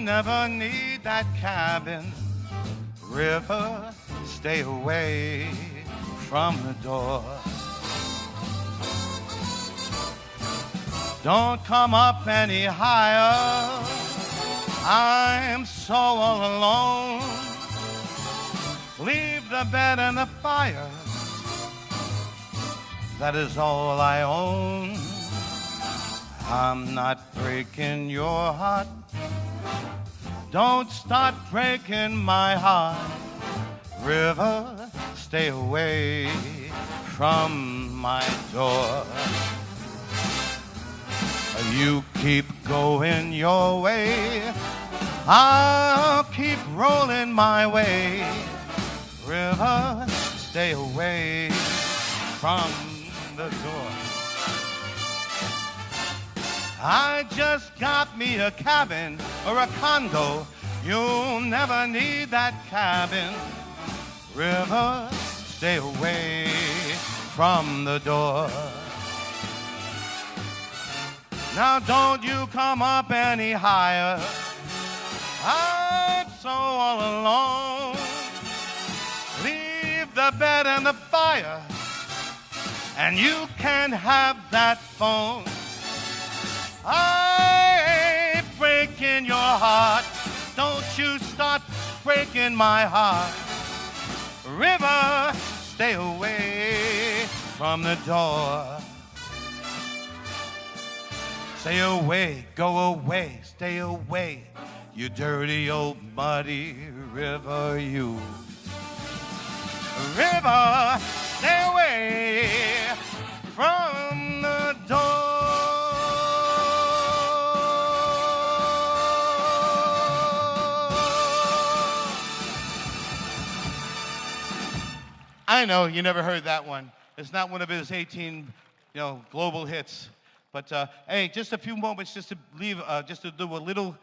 never need that cabin. River, stay away from the door. Don't come up any higher. I'm so all alone. Leave the bed and the fire. That is all I own. I'm not breaking your heart. Don't start breaking my heart. River, stay away from my door. You keep going your way, I'll keep rolling my way. River, stay away from the door. I just got me a cabin or a condo. You'll never need that cabin. River, stay away from the door. Now don't you come up any higher. I'm so all alone. Leave the bed and the fire, and you can have that phone. I ain't breaking your heart. Don't you start breaking my heart. River, stay away from the door. Stay away, go away, stay away, you dirty old muddy river, you. River, stay away from the door. I know you never heard that one. It's not one of his 18, global hits. But hey, just a few moments just to leave, just to do a little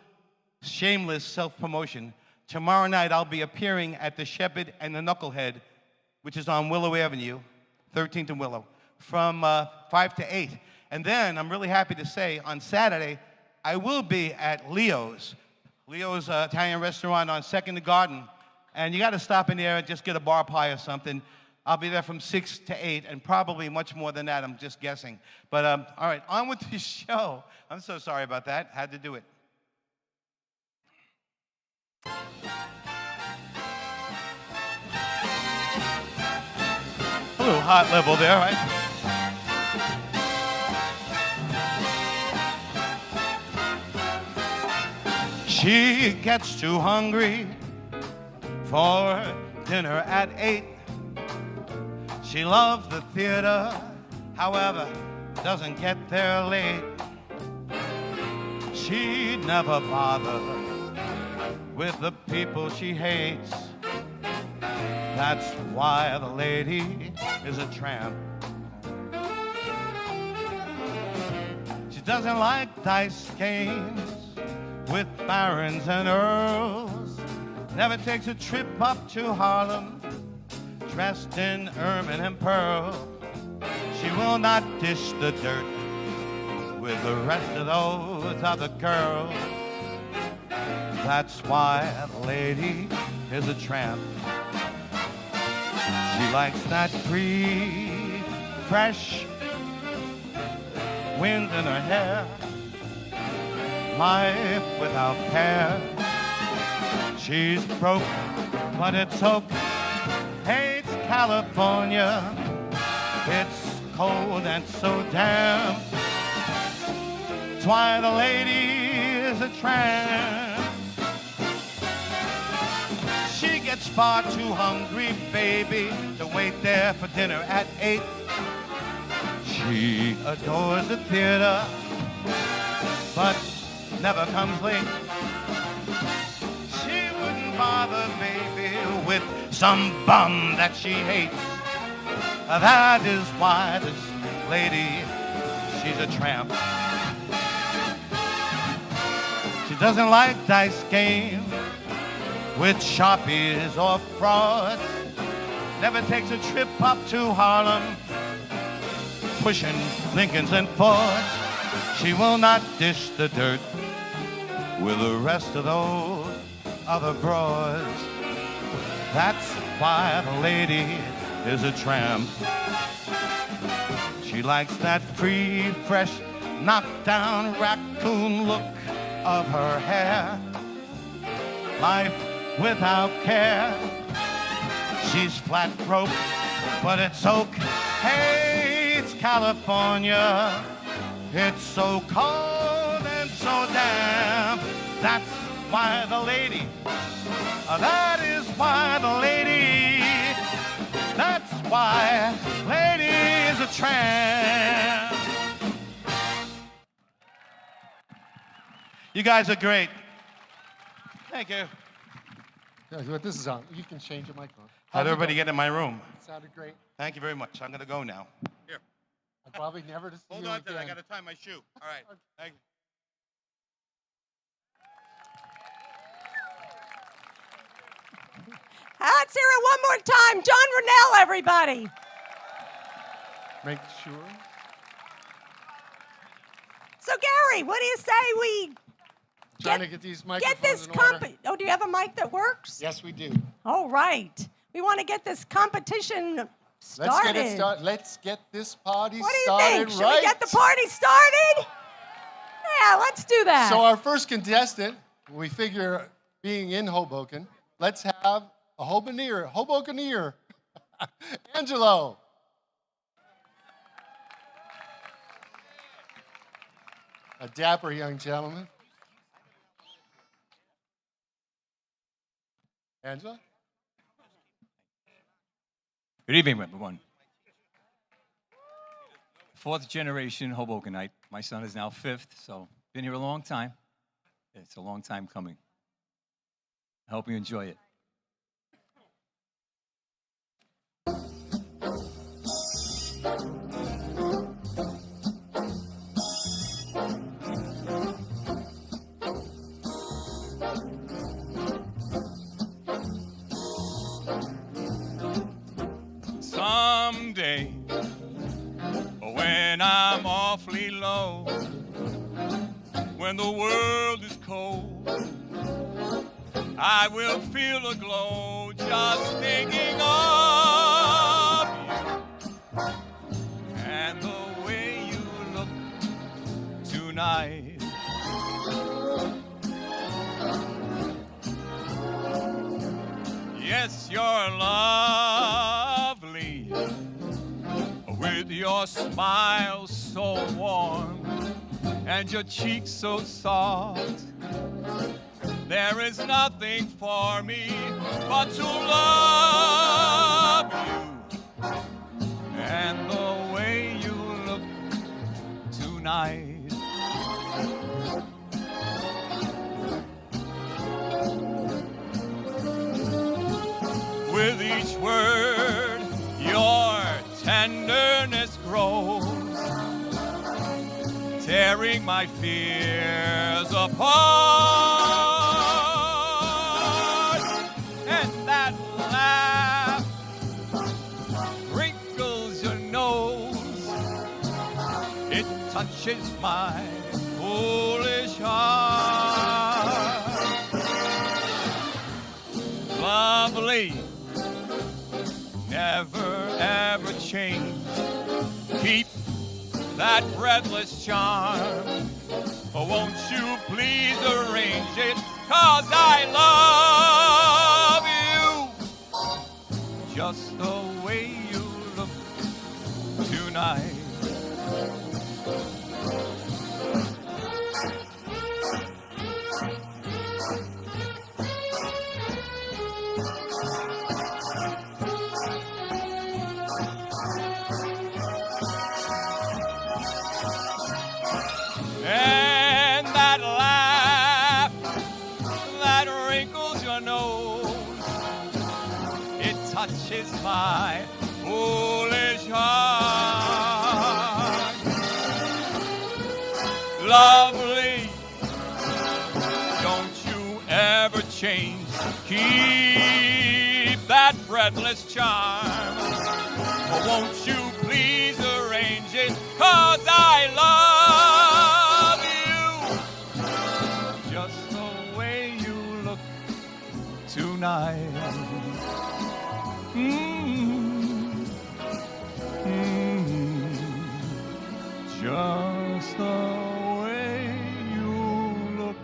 shameless self-promotion. Tomorrow night I'll be appearing at the Shepherd and the Knucklehead, which is on Willow Avenue, 13th and Willow, from 5 to 8. And then I'm really happy to say on Saturday I will be at Leo's Italian restaurant on 2nd and Garden. And you got to stop in there and just get a bar pie or something. I'll be there from 6 to 8, and probably much more than that, I'm just guessing. But, all right, on with the show. I'm so sorry about that. Had to do it. A little hot level there, right? She gets too hungry for dinner at 8. She loves the theater, however, doesn't get there late. She never bothers with the people she hates. That's why the lady is a tramp. She doesn't like dice games with barons and earls. Never takes a trip up to Harlem dressed in ermine and pearl. She will not dish the dirt with the rest of those other girls. That's why the lady is a tramp. She likes that free, fresh wind in her hair, life without care. She's broke, but it's okay. Hates California, it's cold and so damp. That's why the lady is a tramp. She gets far too hungry, baby, to wait there for dinner at 8. She adores the theater, but never comes late. She wouldn't bother, baby, with some bum that she hates. That is why this lady, she's a tramp. She doesn't like dice games with sharpies or frauds. Never takes a trip up to Harlem, pushing Lincolns and Fords. She will not dish the dirt with the rest of those other broads. That's why the lady is a tramp. She likes that free, fresh, knockdown raccoon look of her hair. Life without care. She's flat broke, but it's okay. It's California. It's so cold and so damp. That's why the lady. That is why the lady. That's why lady is a tramp. You guys are great. Thank you. Yeah, what this is on. You can change your microphone. How'd everybody get in my room? It sounded great. Thank you very much. I'm going to go now. Here. I'll probably never to see Hold you on again. to it. I got to tie my shoe. All right. Thank you. Let's hear it one more time. John Rinell, everybody. Make sure. So, Geri, what do you say we Trying to get these microphones get this in order. Oh, do you have a mic that works? Yes, we do. All right. We want to get this competition started. Let's get it started. Let's get this party What do you started think? Should right. we get the party started? Yeah, let's do that. So our first contestant, we figure being in Hoboken, let's have a Hobokeneer, Angelo. A dapper young gentleman. Angelo? Good evening, everyone. Fourth generation Hobokenite. My son is now fifth, so been here a long time. It's a long time coming. I hope you enjoy it. Someday, when I'm awfully low, when the world is cold, I will feel a glow just thinking of you and the way you look tonight. Yes, you're lovely, with your smile so warm and your cheeks so soft. There is nothing for me but to love you and the way you look tonight. With each word, your tenderness grows, tearing my fears apart. And that laugh wrinkles your nose, it touches my foolish heart. Lovely, never ever change. Keep that breathless charm. Oh, won't you please arrange it? 'Cause I love you just the way you look tonight. And that laugh that wrinkles your nose, it touches my foolish heart. Lovely, don't you ever change. Keep that breathless charm. Or won't you please arrange it? 'Cause I love you just the way you look tonight. Just the way you look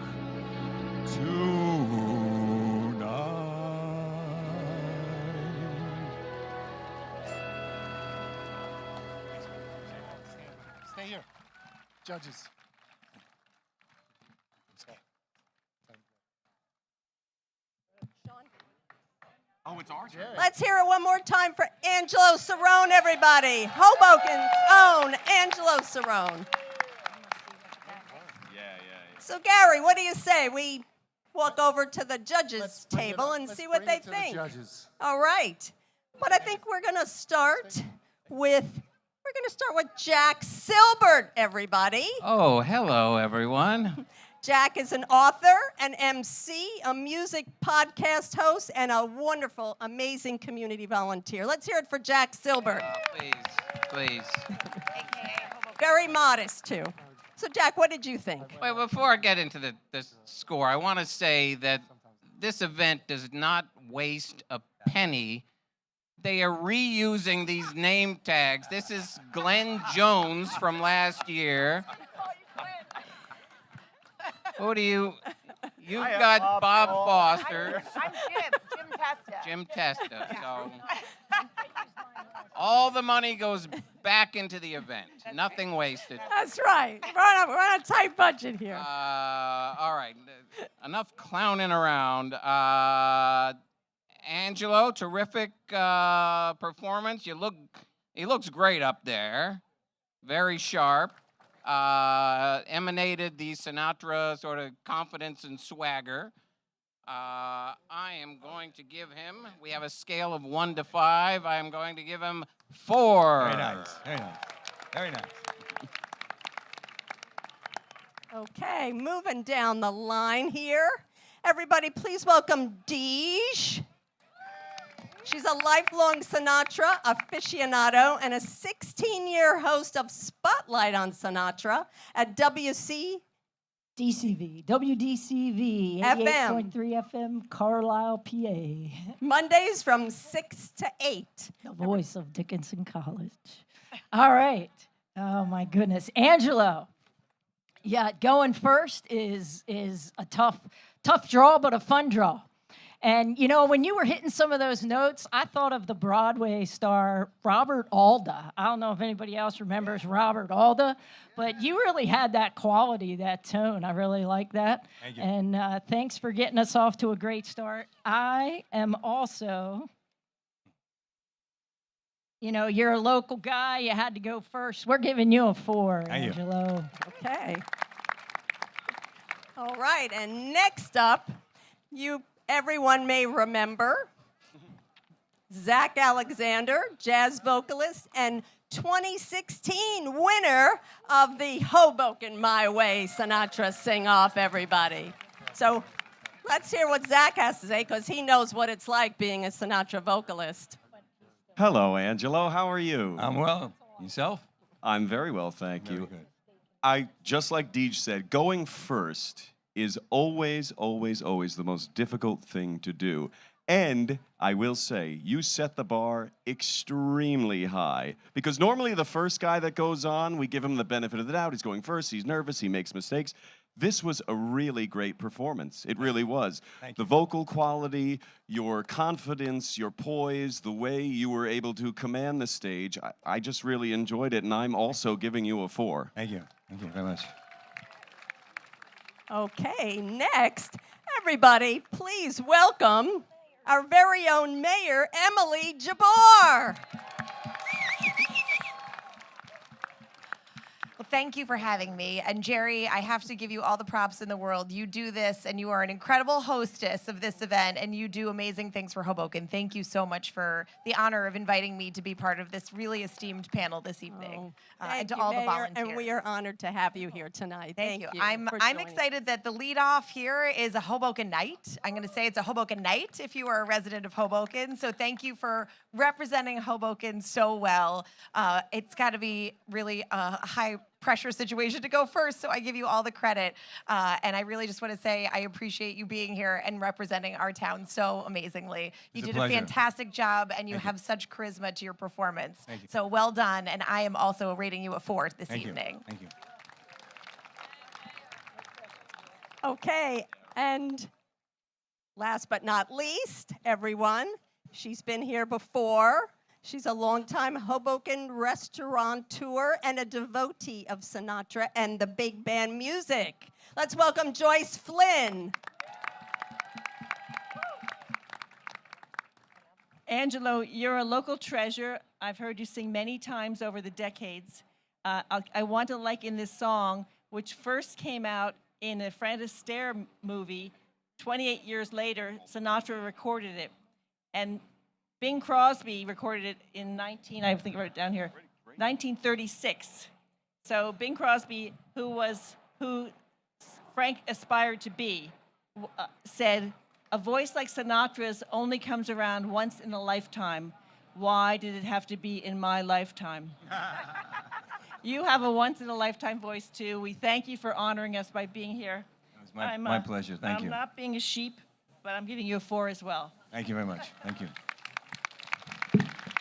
tonight. Stay here. Judges. Oh, it's ours. Let's hear it one more time for Angelo Cerrone, everybody. Hoboken's own Angelo Cerrone. So, Gary, what do you say? We walk over to the judges' table and see what they think. All right. But I think we're going to start with Jack Silbert, everybody. Oh, hello, everyone. Jack is an author, an MC, a music podcast host, and a wonderful, amazing community volunteer. Let's hear it for Jack Silbert. Please. Very modest, too. So, Jack, what did you think? Wait, before I get into the score, I want to say that this event does not waste a penny. They are reusing these name tags. This is Glenn Jones from last year. Who do you? You've got Bob Foster. I'm Jim Testa. Jim Testa. So all the money goes back into the event. Nothing wasted. That's right. We're on a tight budget here. All right. Enough clowning around. Angelo, terrific performance. He looks great up there. Very sharp. Emanated the Sinatra sort of confidence and swagger. I am going to give him, we have a scale of 1 to 5. I am going to give him 4. Very nice. Very nice. Very nice. Okay, moving down the line here. Everybody, please welcome Deej. She's a lifelong Sinatra aficionado and a 16-year host of Spotlight on Sinatra at WDCV WDCV, FM. 88.3 FM, Carlisle, PA. Mondays from 6 to 8. The voice of Dickinson College. All right. Oh, my goodness. Angelo. Yeah, going first is a tough draw, but a fun draw. And, you know, when you were hitting some of those notes, I thought of the Broadway star Robert Alda. I don't know if anybody else remembers Robert Alda, but you really had that quality, that tone. I really like that. Thank you. And thanks for getting us off to a great start. I am also, you know, you're a local guy. You had to go first. We're giving you a 4, Thank you. Angelo. Okay. All right, and next up, everyone may remember Zach Alexander, jazz vocalist, and 2016 winner of the Hoboken My Way Sinatra Sing-Off, everybody. So let's hear what Zach has to say, because he knows what it's like being a Sinatra vocalist. Hello, Angelo. How are you? I'm well. Yourself? I'm very well, thank Very you. good. Just like Deej said, going first is always, always, always the most difficult thing to do. And I will say, you set the bar extremely high. Because normally the first guy that goes on, we give him the benefit of the doubt. He's going first, he's nervous, he makes mistakes. This was a really great performance. It really was. Thank The vocal quality, your confidence, your poise, the way you were able to command the stage, I just really enjoyed it, and I'm also giving you a 4. Thank you. Thank you very much. Okay, next, everybody, please welcome our very own mayor, Emily Jabbar. Well, thank you for having me. And Geri, I have to give you all the props in the world. You do this, and you are an incredible hostess of this event, and you do amazing things for Hoboken. Thank you so much for the honor of inviting me to be part of this really esteemed panel this evening. Thank and to you, all the Mayor, volunteers. and we are honored to have you here tonight. Thank you. for I'm joining us. excited that the lead off here is a Hoboken night. I'm going to say it's a Hoboken night if you are a resident of Hoboken. So thank you for representing Hoboken so well. It's got to be really a high pressure situation to go first, so I give you all the credit. And I really just want to say I appreciate you being here and representing our town so amazingly. You It's a did a pleasure. fantastic job, and you have such charisma to your performance. Thank you. So well done, and I am also rating you a 4 this Thank you. evening. Thank you. Okay, and last but not least, everyone, she's been here before. She's a longtime Hoboken restaurateur and a devotee of Sinatra and the big band music. Let's welcome Joyce Flynn. Angelo, you're a local treasure. I've heard you sing many times over the decades. I want to liken this song, which first came out in a Fred Astaire movie. 28 years later, Sinatra recorded it. And Bing Crosby recorded it in I think I wrote it down here, 1936. So Bing Crosby, who Frank aspired to be, said, "A voice like Sinatra's only comes around once in a lifetime. Why did it have to be in my lifetime?" You have a once-in-a-lifetime voice, too. We thank you for honoring us by being here. It was my pleasure. Thank you. I'm not being a sheep, but I'm giving you a 4 as well. Thank you very much. Thank you.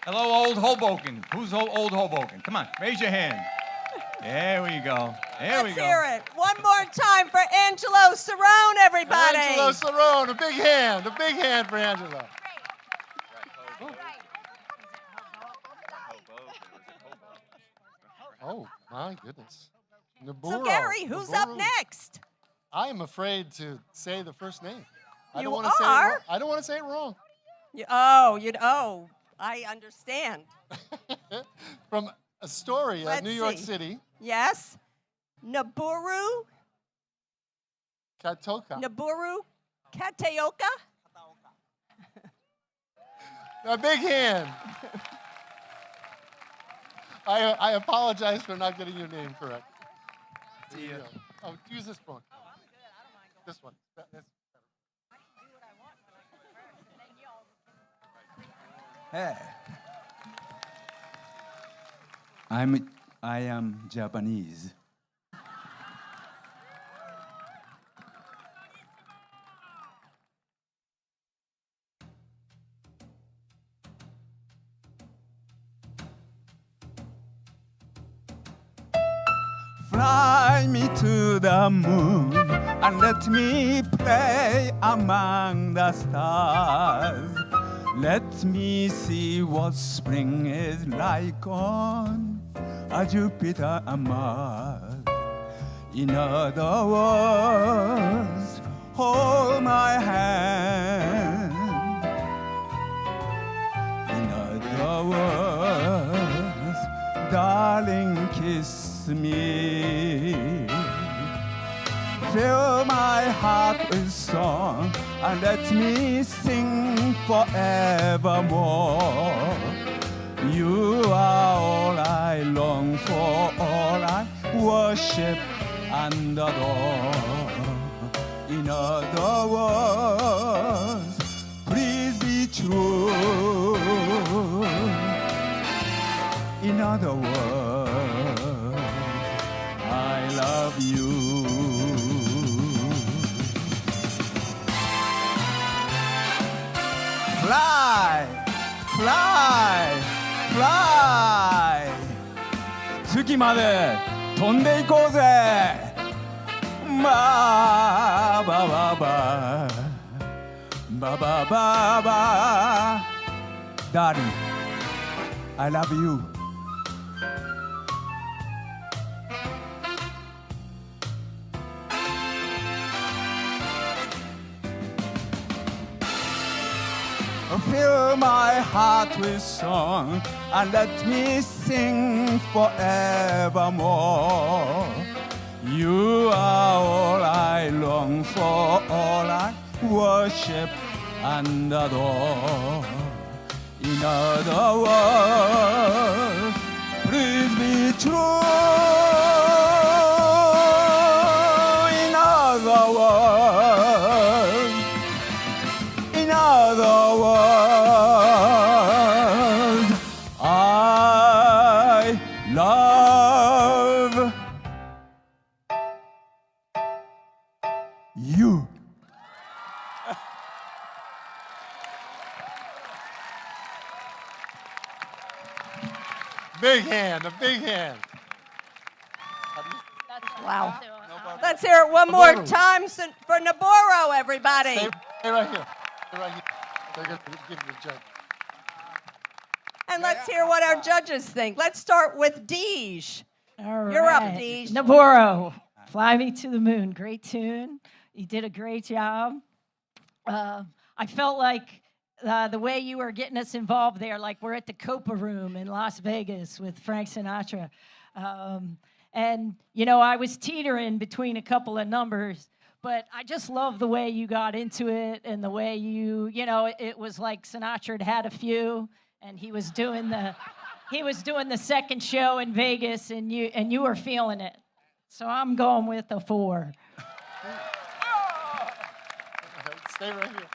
Hello, old Hoboken. Who's old Hoboken? Come on, raise your hand. There we go. There we Let's go. hear it. One more time for Angelo Cerrone, everybody. Angelo Cerrone, a big hand for Angelo. Oh, my goodness. Noboru. So, Gary, who's up Noboru. next? I am afraid to say the first name. I You don't want to say it are? wrong. I don't want to say it wrong. I understand. From Astoria, Let's New York see. City, Yes? Noboru? Kataoka. Noboru? Kataoka? A big hand. I apologize for not getting your name correct. Here you go. Oh, use this one. This one. That's better. Hey. I am Japanese. Fly me to the moon and let me play among the stars. Let me see what spring is like on a Jupiter and Mars. In other words, hold my hand. In other words, darling, kiss me. Fill my heart with song and let me sing forevermore. You are all I long for, all I worship and adore. In other words, please be true. In other words, I love you. Fly, fly, fly. 月まで飛んでいこうぜ。バーバババババババ Darling, I love you. Fill my heart with song and let me sing forevermore. You are all I long for, all I worship and adore. In other words, please be true. In other words, in other words, I love big hand, a big hand. Wow. Let's hear it one more Noboru. time for Noboru, everybody. Stay right here. Stay right here. They're going to give you the judge. And let's hear what our judges think. Let's start with Deej. All You're up, right. Deej. Noboru, Fly Me to the Moon. Great tune. You did a great job. I felt like the way you were getting us involved there, like we're at the Copa Room in Las Vegas with Frank Sinatra. And, you know, I was teetering between a couple of numbers, but I just love the way you got into it and the way you know, it was like Sinatra had a few, and he was doing the second show in Vegas, and you were feeling it. So I'm going with a 4. Stay right here.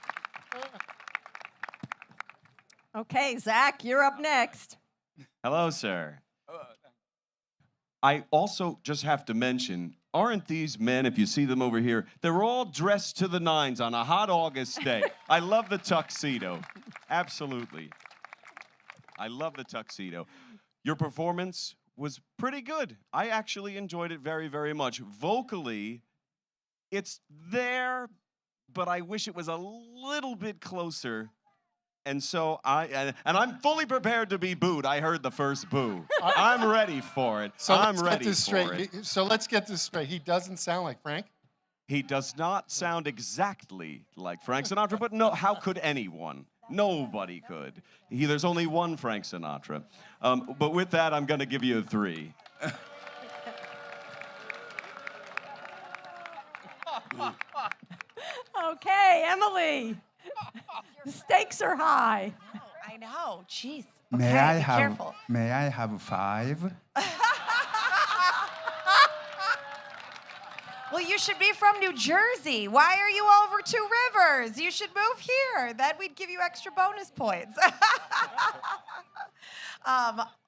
Okay, Zach, you're up next. Hello, sir. I also just have to mention, aren't these men, if you see them over here, they're all dressed to the nines on a hot August day. I love the tuxedo. Absolutely. I love the tuxedo. Your performance was pretty good. I actually enjoyed it very, very much. Vocally, it's there, but I wish it was a little bit closer. And so I'm fully prepared to be booed. I heard the first boo. I'm ready for it. So I'm let's ready get this for straight. it. So let's get this straight. He doesn't sound like Frank. He does not sound exactly like Frank Sinatra, but no, how could anyone? Nobody could. There's only one Frank Sinatra. But with that, I'm going to give you a 3. Okay, Emily. The stakes are high. I know. Jeez. May Okay, I be have careful. May I have 5? Well, you should be from New Jersey. Why are you over 2 Rivers? You should move here. Then we'd give you extra bonus points.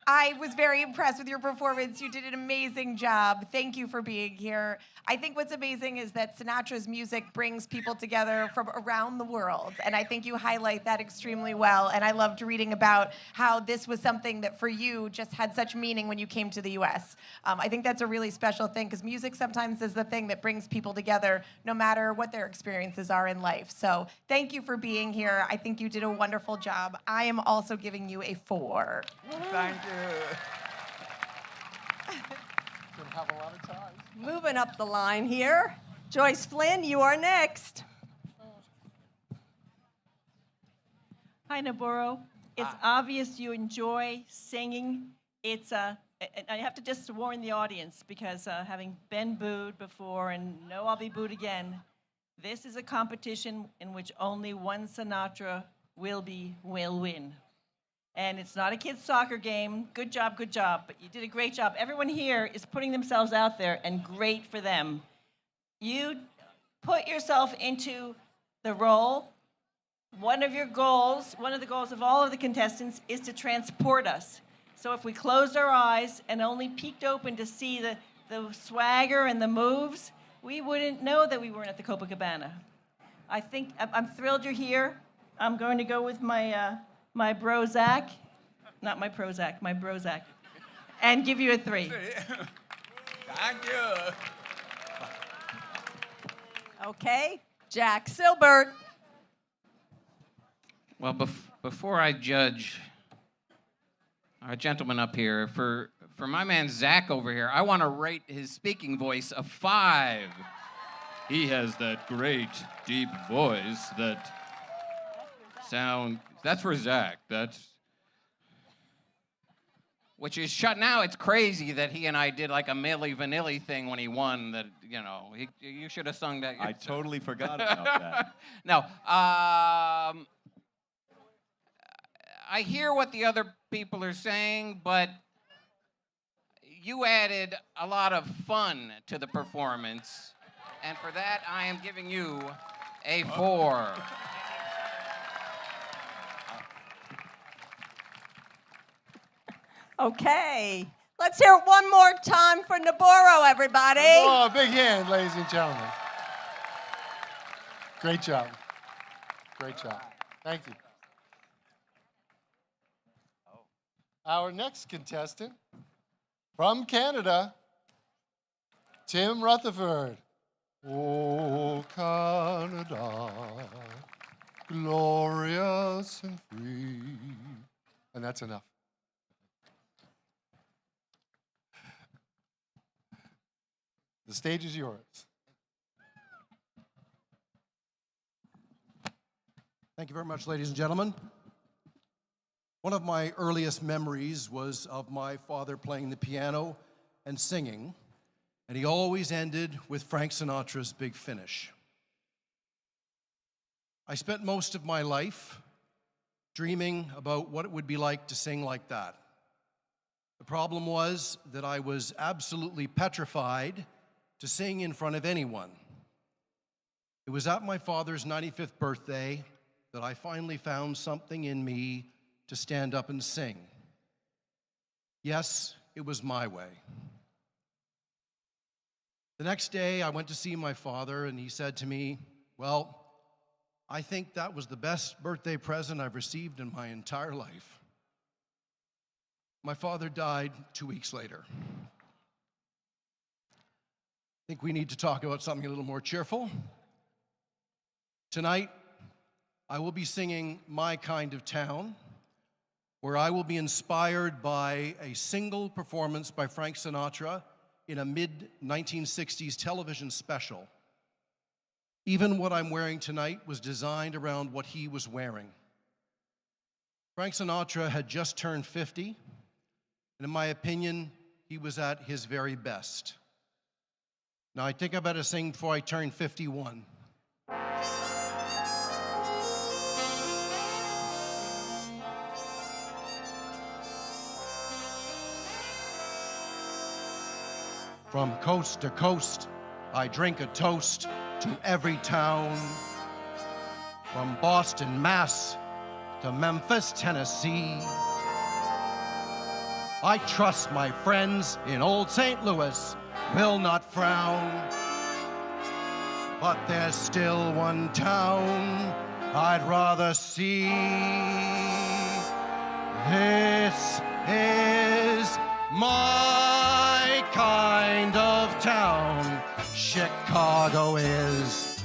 I was very impressed with your performance. You did an amazing job. Thank you for being here. I think what's amazing is that Sinatra's music brings people together from around the world, and I think you highlight that extremely well. And I loved reading about how this was something that for you just had such meaning when you came to the U.S. I think that's a really special thing because music sometimes is the thing that brings people together no matter what their experiences are in life. So thank you for being here. I think you did a wonderful job. I am also giving you a 4. Thank you. Gonna have a lot of ties. Moving up the line here. Joyce Flynn, you are next. Hi, Noboru. It's obvious you enjoy singing. And I have to just warn the audience because having been booed before and know I'll be booed again, this is a competition in which only one Sinatra will win. And it's not a kid's soccer game. Good job, but you did a great job. Everyone here is putting themselves out there, and great for them. You put yourself into the role. One of the goals of all of the contestants is to transport us. So if we closed our eyes and only peeked open to see the swagger and the moves, we wouldn't know that we weren't at the Copacabana. I think I'm thrilled you're here. I'm going to go with my bro Zach, not my Prozac, my bro Zach, and give you a 3. Thank you. Okay, Jack Silbert. Well, before I judge our gentleman up here, for my man Zach over here, I want to rate his speaking voice a 5. He has that great, deep voice that that's for Zach. Which is shut now. It's crazy that he and I did like a Milli Vanilli thing when he won. That you should have sung that. I totally forgot about that. No, I hear what the other people are saying, but you added a lot of fun to the performance, and for that I am giving you a 4. Okay, let's hear it one more time for Noboru, everybody. Oh, big hand, ladies and gentlemen. Great job. Great job. Thank you. Our next contestant from Canada, Tim Rutherford. Oh, Canada, glorious and free. And that's enough. The stage is yours. Thank you very much, ladies and gentlemen. One of my earliest memories was of my father playing the piano and singing, and he always ended with Frank Sinatra's Big Finish. I spent most of my life dreaming about what it would be like to sing like that. The problem was that I was absolutely petrified to sing in front of anyone. It was at my father's 95th birthday that I finally found something in me to stand up and sing. Yes, it was my way. The next day, I went to see my father, and he said to me, "Well, I think that was the best birthday present I've received in my entire life." My father died 2 weeks later. I think we need to talk about something a little more cheerful. Tonight, I will be singing My Kind of Town, where I will be inspired by a single performance by Frank Sinatra in a mid-1960s television special. Even what I'm wearing tonight was designed around what he was wearing. Frank Sinatra had just turned 50, and in my opinion, he was at his very best. Now, I think I better sing before I turn 51. From coast to coast, I drink a toast to every town. From Boston, Mass, to Memphis, Tennessee. I trust my friends in old St. Louis will not frown. But there's still one town I'd rather see. This is my kind of town. Chicago is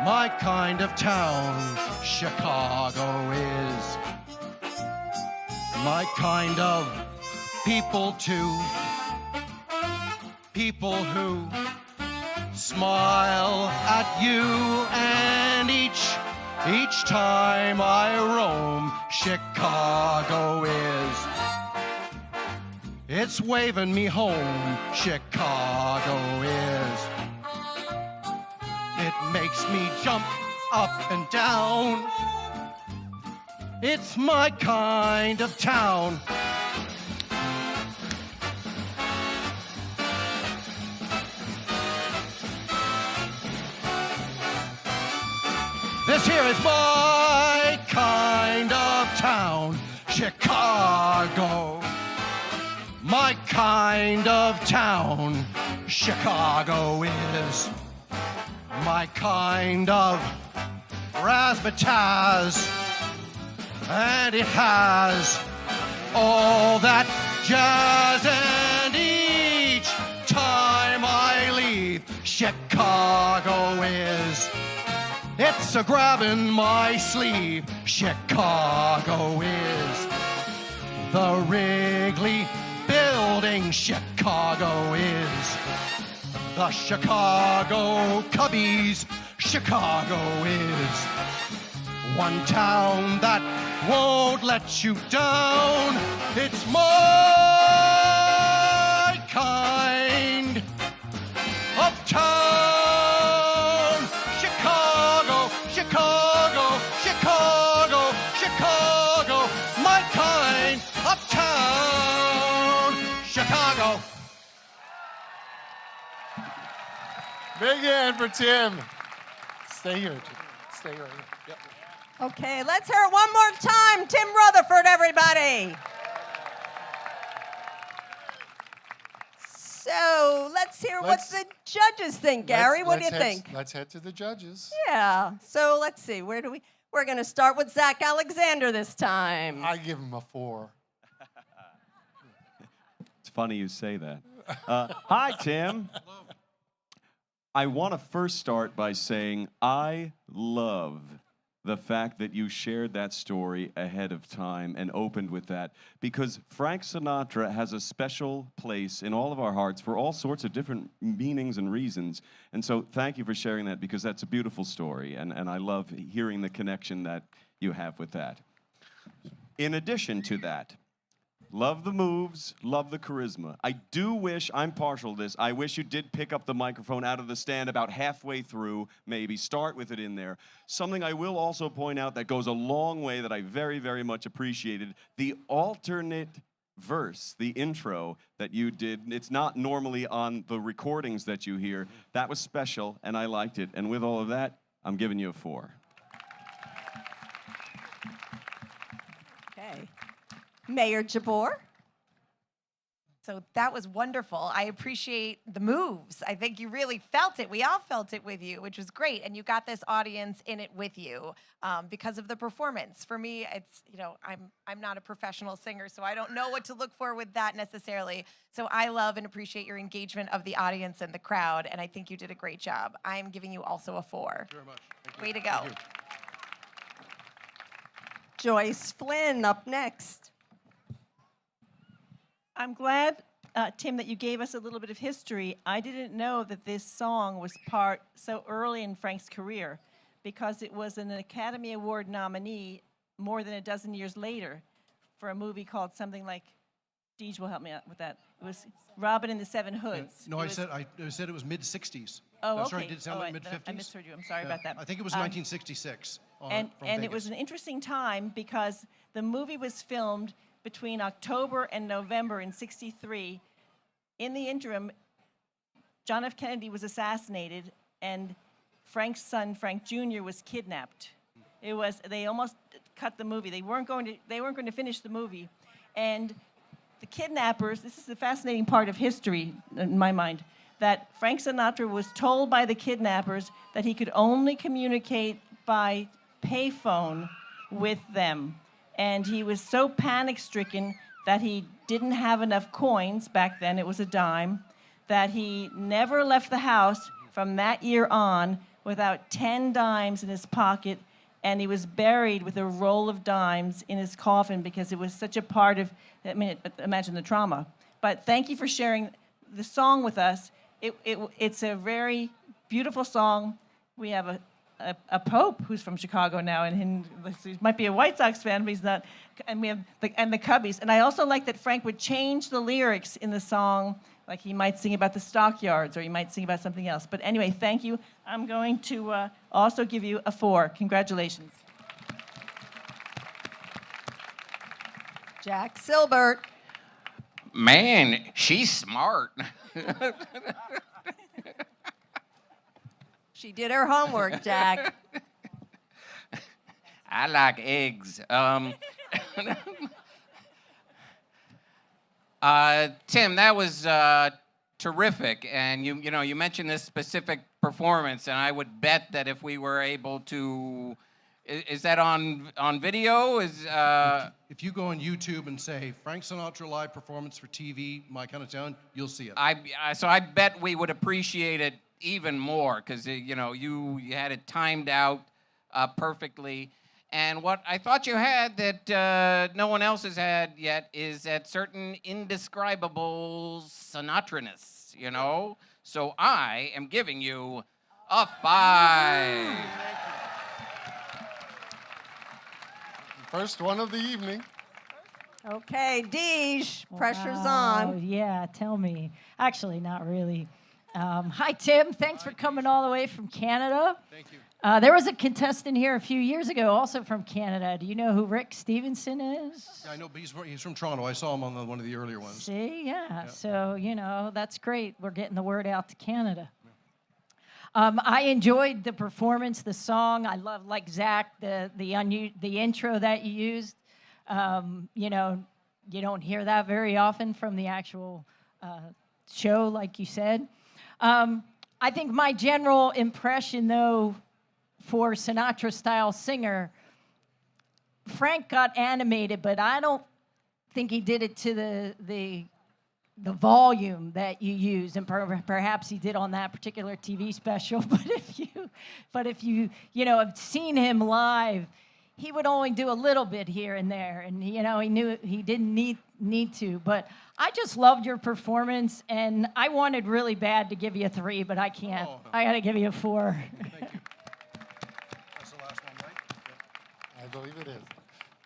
my kind of town. Chicago is my kind of people too. People who smile at you, and each time I roam, Chicago is. It's waving me home, Chicago is. It makes me jump up and down. It's my kind of town. This here is my kind of town, Chicago. My kind of town, Chicago is. My kind of razzmatazz, and it has all that jazz, and each time I leave, Chicago is. It's a grabbing my sleeve, Chicago is. The Wrigley Building, Chicago is. The Chicago Cubbies, Chicago is. One town that won't let you down. It's my kind of town. Chicago, Chicago, Chicago, Chicago. My kind of town. Chicago. Big hand for Tim. Stay here, Tim. Stay right here. Yep. Okay, let's hear it one more time. Tim Rutherford, everybody. So let's hear what the judges think. Gary, what do you think? Let's head to the judges. Yeah. So let's see. Where do we? We're going to start with Zach Alexander this time. I give him a 4. It's funny you say that. Hi, Tim. I want to first start by saying I love the fact that you shared that story ahead of time and opened with that, because Frank Sinatra has a special place in all of our hearts for all sorts of different meanings and reasons. And so thank you for sharing that, because that's a beautiful story, and I love hearing the connection that you have with that. In addition to that, love the moves, love the charisma. I do wish, I'm partial to this, I wish you did pick up the microphone out of the stand about halfway through, maybe start with it in there. Something I will also point out that goes a long way that I very, very much appreciated, the alternate verse, the intro that you did. It's not normally on the recordings that you hear. That was special, and I liked it. And with all of that, I'm giving you a 4. Okay. Mayor Jabor. So that was wonderful. I appreciate the moves. I think you really felt it. We all felt it with you, which was great. And you got this audience in it with you because of the performance. For me, it's, I'm not a professional singer, so I don't know what to look for with that necessarily. So I love and appreciate your engagement of the audience and the crowd, and I think you did a great job. I'm giving you also a 4. Very much. Thank you. Way to go. Thank you. Joyce Flynn up next. I'm glad, Tim, that you gave us a little bit of history. I didn't know that this song was part so early in Frank's career, because it was an Academy Award nominee more than a dozen years later for a movie called something like, Deej will help me out with that. It was Robin and the Seven Hoods. No, It I was- said it was mid-60s. Oh, That's okay. right. Did it sound like right. mid-50s? I misheard you. I'm sorry about that. I think it was 1966. And from it Vegas. was an interesting time because the movie was filmed between October and November in '63. In the interim, John F. Kennedy was assassinated, and Frank's son, Frank Jr., was kidnapped. They almost cut the movie. They weren't going to finish the movie, and the kidnappers. This is the fascinating part of history in my mind. That Frank Sinatra was told by the kidnappers that he could only communicate by payphone with them. And he was so panic-stricken that he didn't have enough coins, back then it was a dime, that he never left the house from that year on without 10 dimes in his pocket, and he was buried with a roll of dimes in his coffin because it was such a part of, imagine the trauma. But thank you for sharing the song with us. It's a very beautiful song. We have a Pope who's from Chicago now, and he might be a White Sox fan, but he's not. And we have the Cubbies. And I also like that Frank would change the lyrics in the song, like he might sing about the stockyards, or he might sing about something else. But anyway, thank you. I'm going to also give you a 4. Congratulations. Jack Silbert. Man, she's smart. She did her homework, Jack. I like eggs. Tim, that was terrific, and you mentioned this specific performance, and I would bet that if we were able to, is that on video? If you go on YouTube and say Frank Sinatra live performance for TV, My Kind of Town, you'll see it. So I bet we would appreciate it even more, because you had it timed out perfectly. And what I thought you had that no one else has had yet is that certain indescribable Sinatra-ness, So I am giving you a 5. First one of the evening. Okay, Deej, pressure's Wow, on. Yeah, tell me. Actually, not really. Hi, Tim. Thanks for coming all the way from Canada. Thank you. There was a contestant here a few years ago, also from Canada. Do you know who Rick Stevenson is? Yeah, I know, but he's from Toronto. I saw him on one of the earlier ones. See, yeah. So, that's great. We're getting the word out to Canada. I enjoyed the performance, the song. I love, like Zach, the intro that you used. You don't hear that very often from the actual show, like you said. I think my general impression, though, for Sinatra-style singer Frank got animated, but I don't think he did it to the volume that you use, and perhaps he did on that particular TV special. But if you have seen him live, he would only do a little bit here and there, and he knew he didn't need to. But I just loved your performance, and I wanted really bad to give you a 3, but I can't. Oh, no. I got to give you a 4. Thank you. That's the last one, right? I believe it is.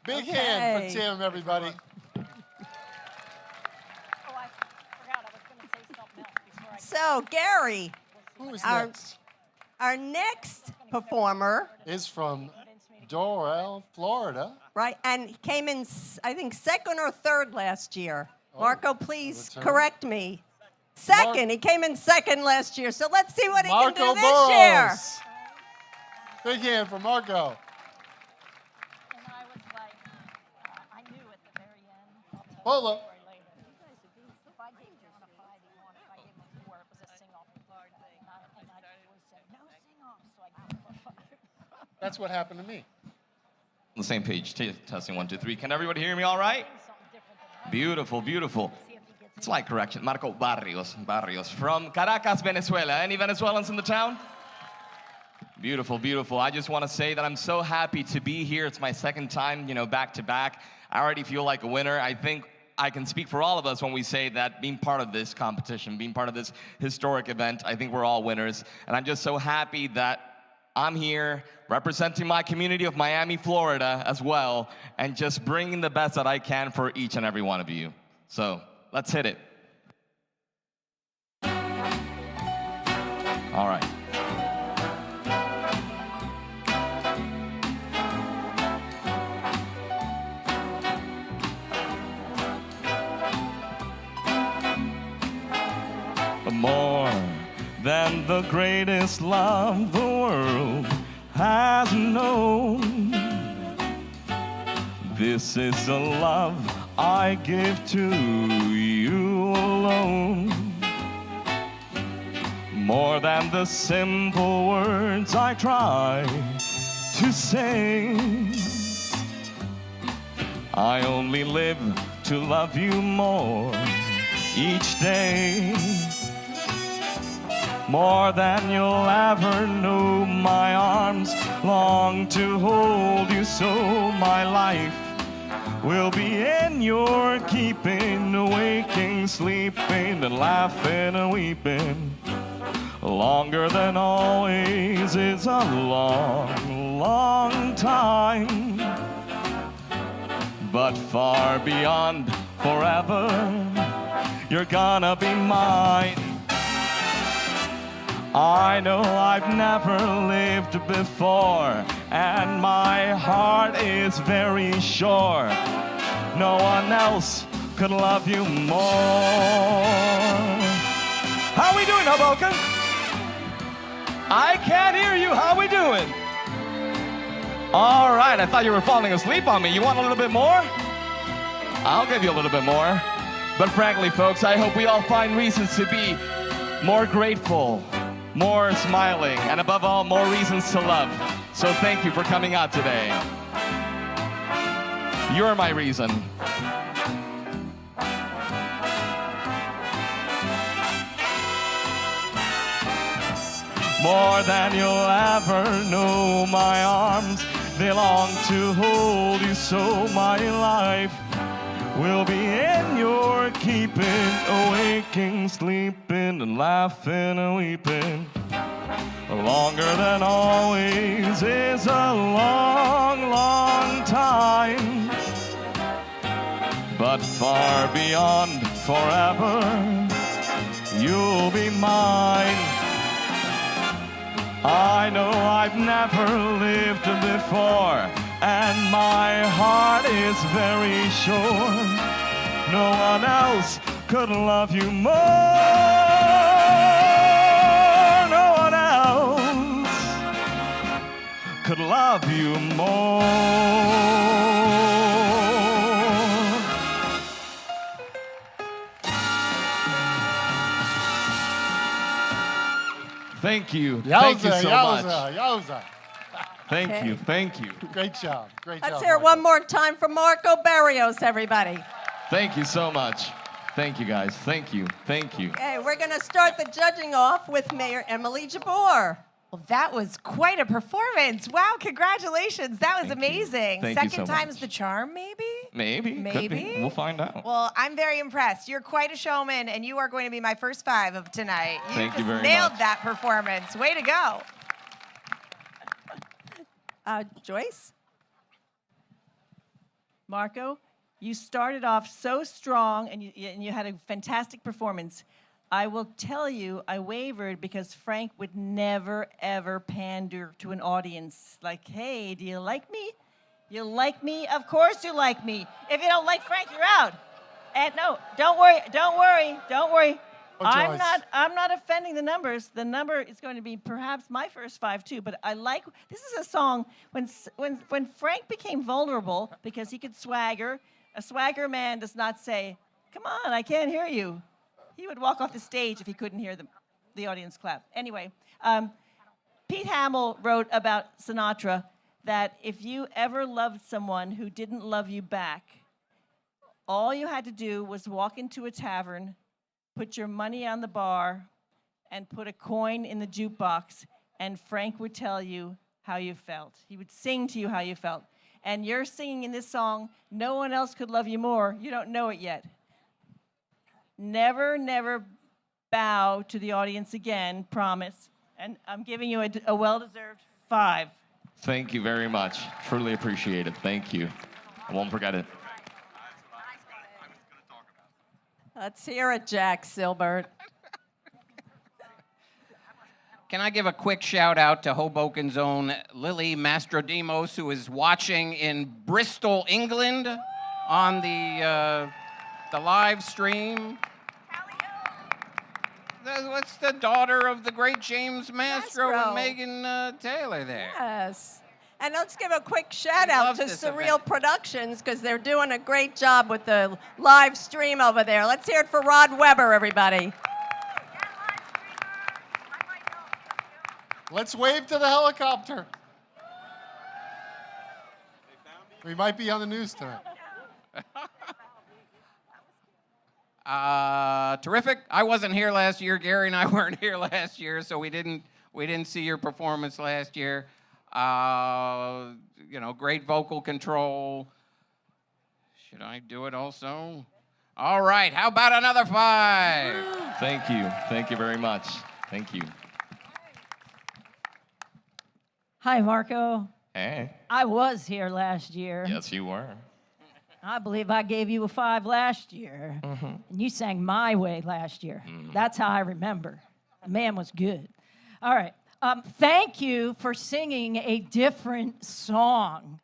Big hand Okay. for Tim, everybody. So, Geri, Who is Our- next? our next performer, Is from Doral, Florida. right, and he came in, I think, 2nd or 3rd last year. Marco, please return. correct me. 2nd. He came in 2nd last year. So let's see what he Marco can do this year. Burrows. Big hand for Marco. And I was like, I knew at the very end. Polo. If I gave you a 5, if I gave him a 4, it was a sing-off. And I always said, no sing-off, so I gave him a 5. That's what happened to me. On the same page. Testing 1, 2, 3. Can everybody hear me all right? Beautiful, beautiful. Slight correction. Marco Barrios from Caracas, Venezuela. Any Venezuelans in the town? Beautiful, beautiful. I just want to say that I'm so happy to be here. It's my 2nd time, back to back. I already feel like a winner. I think I can speak for all of us when we say that being part of this competition, being part of this historic event, I think we're all winners. And I'm just so happy that I'm here representing my community of Miami, Florida as well, and just bringing the best that I can for each and every one of you. So let's hit it. All right. More than the greatest love the world has known. This is the love I give to you alone. More than the simple words I try to say. I only live to love you more each day. More than you'll ever know, my arms long to hold you, so my life will be in your keeping, waking, sleeping, and laughing and weeping. Longer than always is a long, long time, but far beyond forever, you're gonna be mine. I know I've never lived before, and my heart is very sure no one else could love you more. How we doing, Hoboken? I can't hear you. How we doing? All right, I thought you were falling asleep on me. You want a little bit more? I'll give you a little bit more. But frankly, folks, I hope we all find reasons to be more grateful, more smiling, and above all, more reasons to love. So thank you for coming out today. You're my reason. More than you'll ever know, my arms, they long to hold you, so my life will be in your keeping, awaking, sleeping, and laughing and weeping. Longer than always is a long, long time, but far beyond forever, you'll be mine. I know I've never lived before, and my heart is very sure no one else could love you more. No one else could love you more. Thank you. Thank you so much. Yowza. Thank Okay. you, thank you. Great job. Great job. Let's hear it Marco. one more time for Marco Barrios, everybody. Thank you so much. Thank you, guys. Thank you, thank you. Okay, we're going to start the judging off with Mayor Emily Jabor. Well, that was quite a performance. Wow, congratulations. That was Thank you. amazing. Thank you Second so time's much. the charm, maybe? Maybe, could be. Maybe? We'll find out. Well, I'm very impressed. You're quite a showman, and you are going to be my first 5 of tonight. Thank you just very nailed much. that performance. Way to go. Joyce? Marco, you started off so strong and you had a fantastic performance. I will tell you, I wavered because Frank would never, ever pander to an audience. Like, hey, do you like me? You like me? Of course you like me. If you don't like Frank, you're out. And no, don't worry. Oh, Joyce. I'm not offending the numbers. The number is going to be perhaps my first 5 too. But I like this is a song when Frank became vulnerable because he could swagger. A swagger man does not say, "Come on, I can't hear you." He would walk off the stage if he couldn't hear the audience clap. Anyway, Pete Hamill wrote about Sinatra that if you ever loved someone who didn't love you back, all you had to do was walk into a tavern, put your money on the bar, and put a coin in the jukebox, and Frank would tell you how you felt. He would sing to you how you felt. And you're singing in this song, "No one else could love you more." You don't know it yet. Never, never bow to the audience again, promise. And I'm giving you a well-deserved 5. Thank you very much. Truly appreciate it. Thank you. I won't forget it. Let's hear it, Jack Silbert. Can I give a quick shout out to Hoboken's own Lily Mastrodemos, who is watching in Bristol, England, on the live stream? What's the daughter of the great James Mastro and Megan Taylor there? Yes. And let's give a quick shout out loves to this Surreal event. Productions because they're doing a great job with the live stream over there. Let's hear it for Rod Weber, everybody. Let's wave to the helicopter. We might be on the news tonight. Terrific. I wasn't here last year. Geri and I weren't here last year, so we didn't see your performance last year. Great vocal control. Should I do it also? All right. How about another 5? Thank you. Thank you very much. Thank you. Hi, Marco. Hey. I was here last year. Yes, you were. I believe I gave you a 5 last year. And you sang My Way last year. That's how I remember. The man was good. All right. Thank you for singing a different song.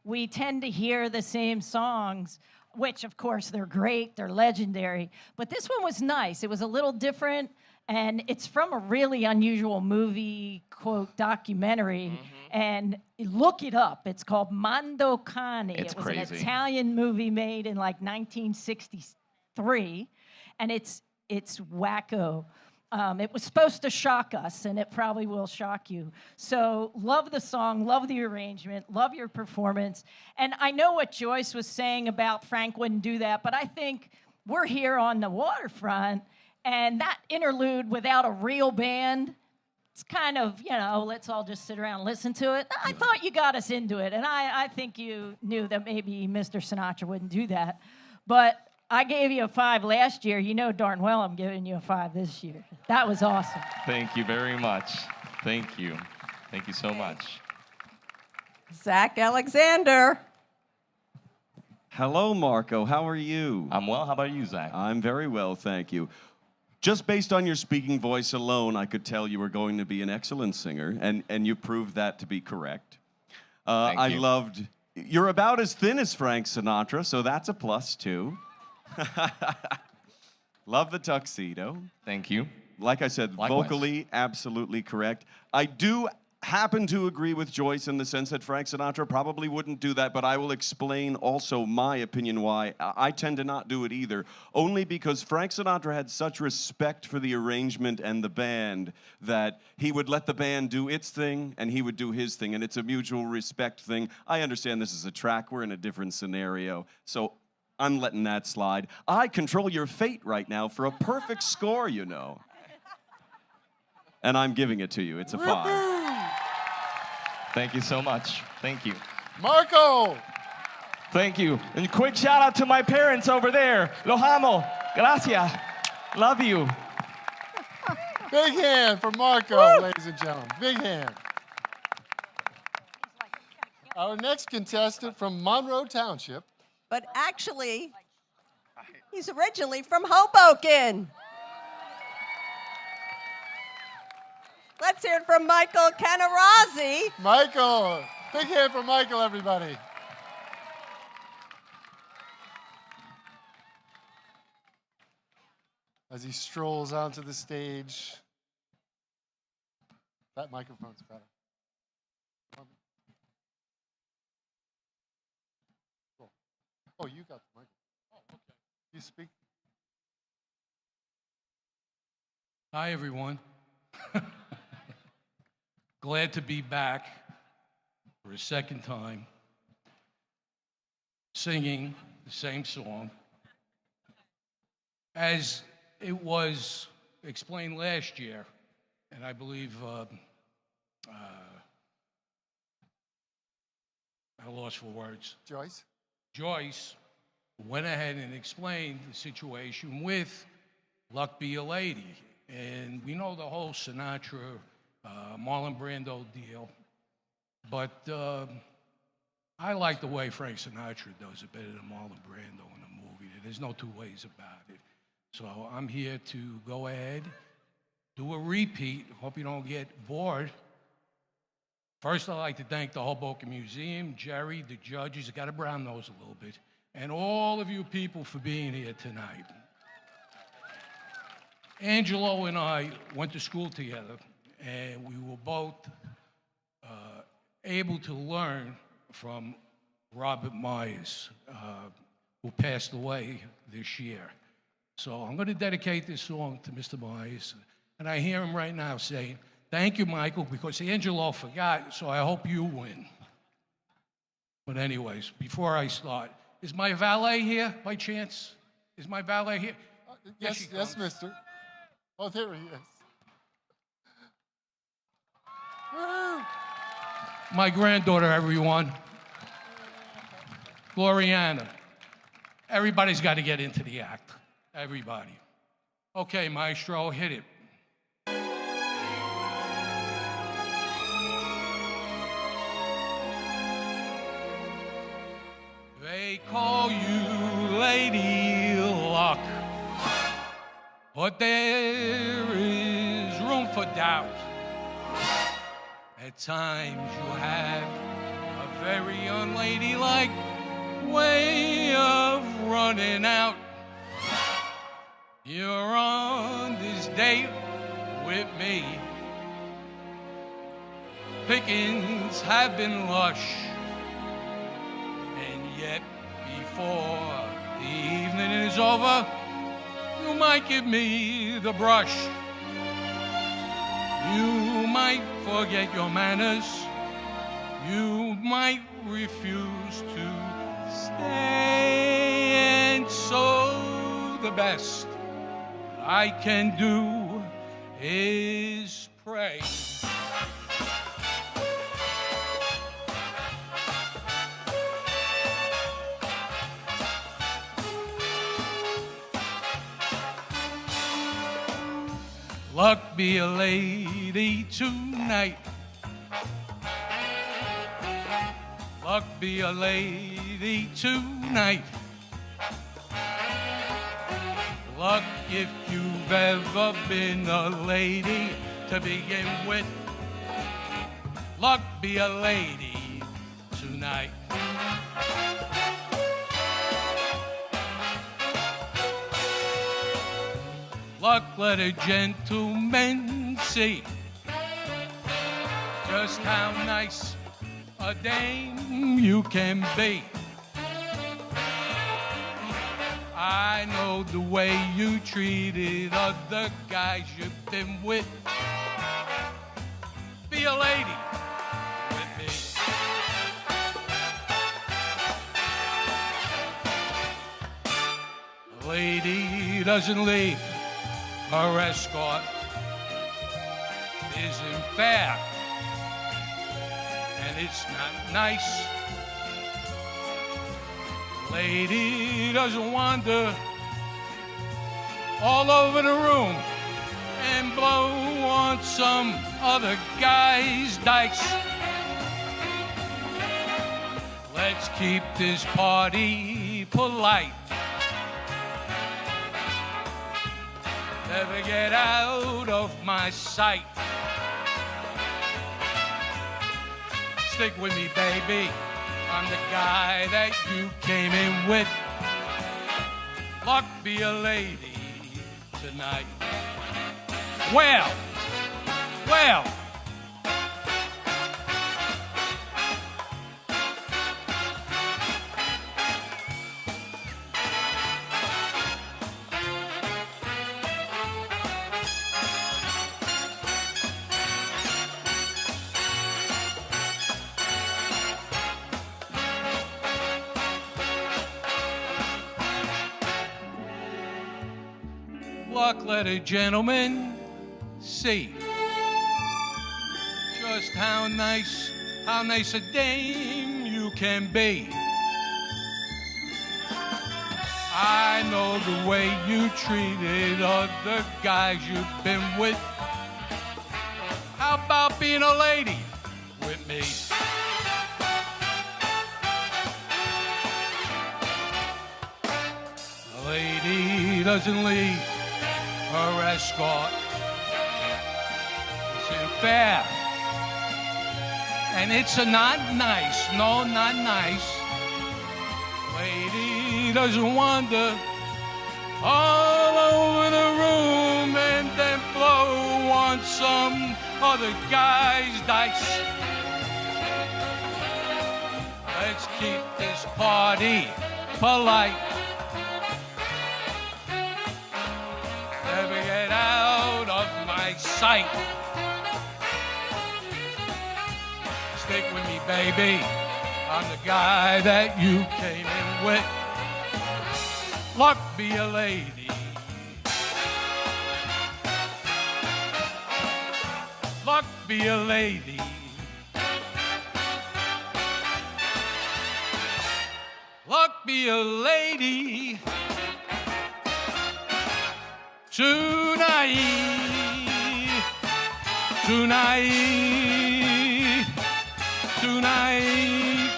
We tend to hear the same songs, which, of course, they're great. They're legendary. But this one was nice. It was a little different. And it's from a really unusual movie, quote, documentary. And look it up. It's called Mondo Cane. It's It was crazy. an Italian movie made in like 1963. And it's wacko. It was supposed to shock us, and it probably will shock you. So love the song, love the arrangement, love your performance. And I know what Joyce was saying about Frank wouldn't do that, but I think we're here on the waterfront, and that interlude without a real band, it's kind of, let's all just sit around and listen to it. I thought you got us into it, and I think you knew that maybe Mr. Sinatra wouldn't do that. But I gave you a 5 last year. You know darn well I'm giving you a 5 this year. That was awesome. Thank you very much. Thank you. Thank you so much. Zach Alexander. Hello, Marco. How are you? I'm well. How about you, Zach? I'm very well, thank you. Just based on your speaking voice alone, I could tell you were going to be an excellent singer, and you proved that to be correct. Thank I you. loved, you're about as thin as Frank Sinatra, so that's a plus, too. Love the tuxedo. Thank you. Like I said, Likewise. vocally, absolutely correct. I do happen to agree with Joyce in the sense that Frank Sinatra probably wouldn't do that, but I will explain also my opinion why. I tend to not do it either, only because Frank Sinatra had such respect for the arrangement and the band that he would let the band do its thing and he would do his thing, and it's a mutual respect thing. I understand this is a track, we're in a different scenario, so I'm letting that slide. I control your fate right now for a perfect score, you know. And I'm giving it to you. It's a 5. Thank you so much. Thank you. Marco! Thank you. And quick shout out to my parents over there. Lo amo. Gracias. Love you. Big hand for Marco, ladies and gentlemen. Big hand. Our next contestant from Monroe Township. But actually, he's originally from Hoboken. Let's hear it from Michael Cannarozzi. Michael. Big hand for Michael, everybody. As he strolls onto the stage. That microphone's better. Cool. Oh, you got the microphone. Oh, okay. You speak. Hi, everyone. Glad to be back for a second time, singing the same song. As it was explained last year, and I believe I lost for words. Joyce? Joyce went ahead and explained the situation with Luck Be a Lady. And we know the whole Sinatra, Marlon Brando deal. But I like the way Frank Sinatra does it better than Marlon Brando in the movie. There's no two ways about it. So I'm here to go ahead, do a repeat. Hope you don't get bored. First, I'd like to thank the Hoboken Museum, Geri, the judges, got a brown nose a little bit, and all of you people for being here tonight. Angelo and I went to school together, and we were both able to learn from Robert Myers, who passed away this year. So I'm going to dedicate this song to Mr. Myers, and I hear him right now saying, "Thank you, Michael, because Angelo forgot, so I hope you win." But anyways, before I start, is my valet here by chance? Is my valet here? Yes, mister. Oh, there he is. Woo! My granddaughter, everyone. Gloriana. Everybody's got to get into the act. Everybody. Okay, maestro, hit it. They call you Lady Luck, but there is room for doubt. At times you have a very unladylike way of running out. You're on this date with me. Pickings have been lush, and yet before the evening is over, you might give me the brush. You might forget your manners. You might refuse to stay. And so the best I can do is pray. Luck be a lady tonight. Luck be a lady tonight. Luck if you've ever been a lady to begin with. Luck be a lady tonight. Luck let a gentleman see. just how nice a dame you can be. I know the way you treated other guys you've been with. Be a lady with me. A lady doesn't leave her escort. Isn't fair, and it's not nice. Lady doesn't wander all over the room and blow on some other guy's dice. Let's keep this party polite. Never get out of my sight. Stick with me, baby. I'm the guy that you came in with. Luck be a lady tonight. Well. Luck, let a gentleman see just how nice a dame you can be. I know the way you treated other guys you've been with. How about being a lady with me? A lady doesn't leave her escort. Isn't fair, and it's not nice. No, not nice. Lady doesn't wander all over the room and then blow on some other guy's dice. Let's keep this party polite. Never get out of my sight. Stick with me, baby. I'm the guy that you came in with. Luck be a lady. Luck be a lady. Luck be a lady. Tonight, tonight, tonight.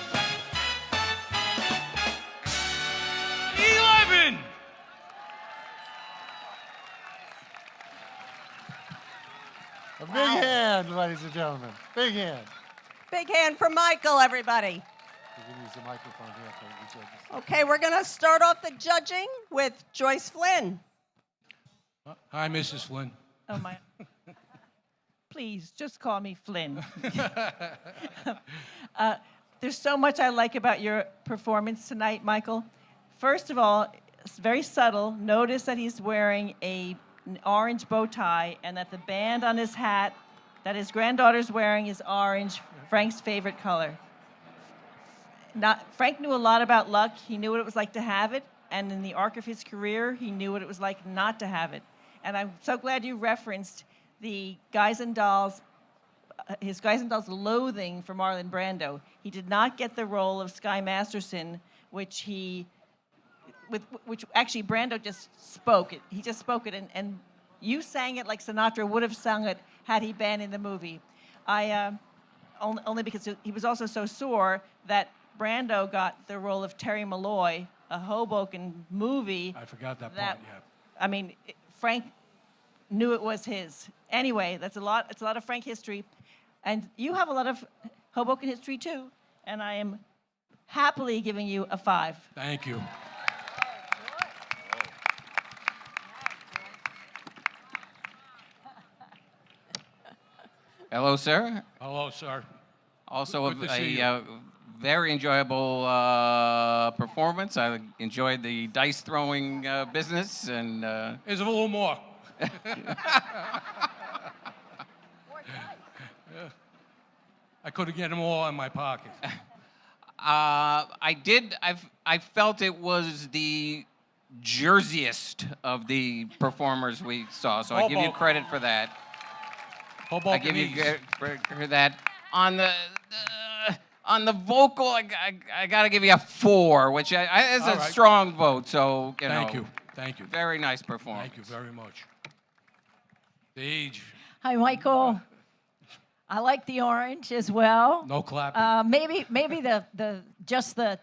11. A big hand, ladies and gentlemen. Big hand. Big hand for Michael, everybody. You can use the microphone here for the judges. Okay, we're going to start off the judging with Joyce Flynn. Hi, Mrs. Flynn. Oh, my. Please, just call me Flynn. There's so much I like about your performance tonight, Michael. First of all, it's very subtle. Notice that he's wearing an orange bow tie and that the band on his hat that his granddaughter's wearing is orange, Frank's favorite color. Frank knew a lot about luck. He knew what it was like to have it. And in the arc of his career, he knew what it was like not to have it. And I'm so glad you referenced the Guys and Dolls, his Guys and Dolls loathing for Marlon Brando. He did not get the role of Sky Masterson, which actually Brando just spoke it. He just spoke it, and you sang it like Sinatra would have sung it had he been in the movie. Only because he was also so sore that Brando got the role of Terry Malloy, a Hoboken movie. I forgot that part, yeah. I mean, Frank knew it was his. Anyway, it's a lot of Frank history. And you have a lot of Hoboken history too. And I am happily giving you a 5. Thank you. Hello, sir. Hello, sir. Also, Good to see you. a very enjoyable performance. I enjoyed the dice throwing business, and There's a little more. I could have get them all in my pocket. I felt it was the Jerseyest of the performers we saw, so I give you credit for that. I give you credit for that. On the vocal, I got to give you a 4, which is All a right. strong vote. So you know, Thank you. Thank you. very nice performance. Thank you very much. Sage. Hi, Michael. I like the orange as well. No clapping. Maybe just the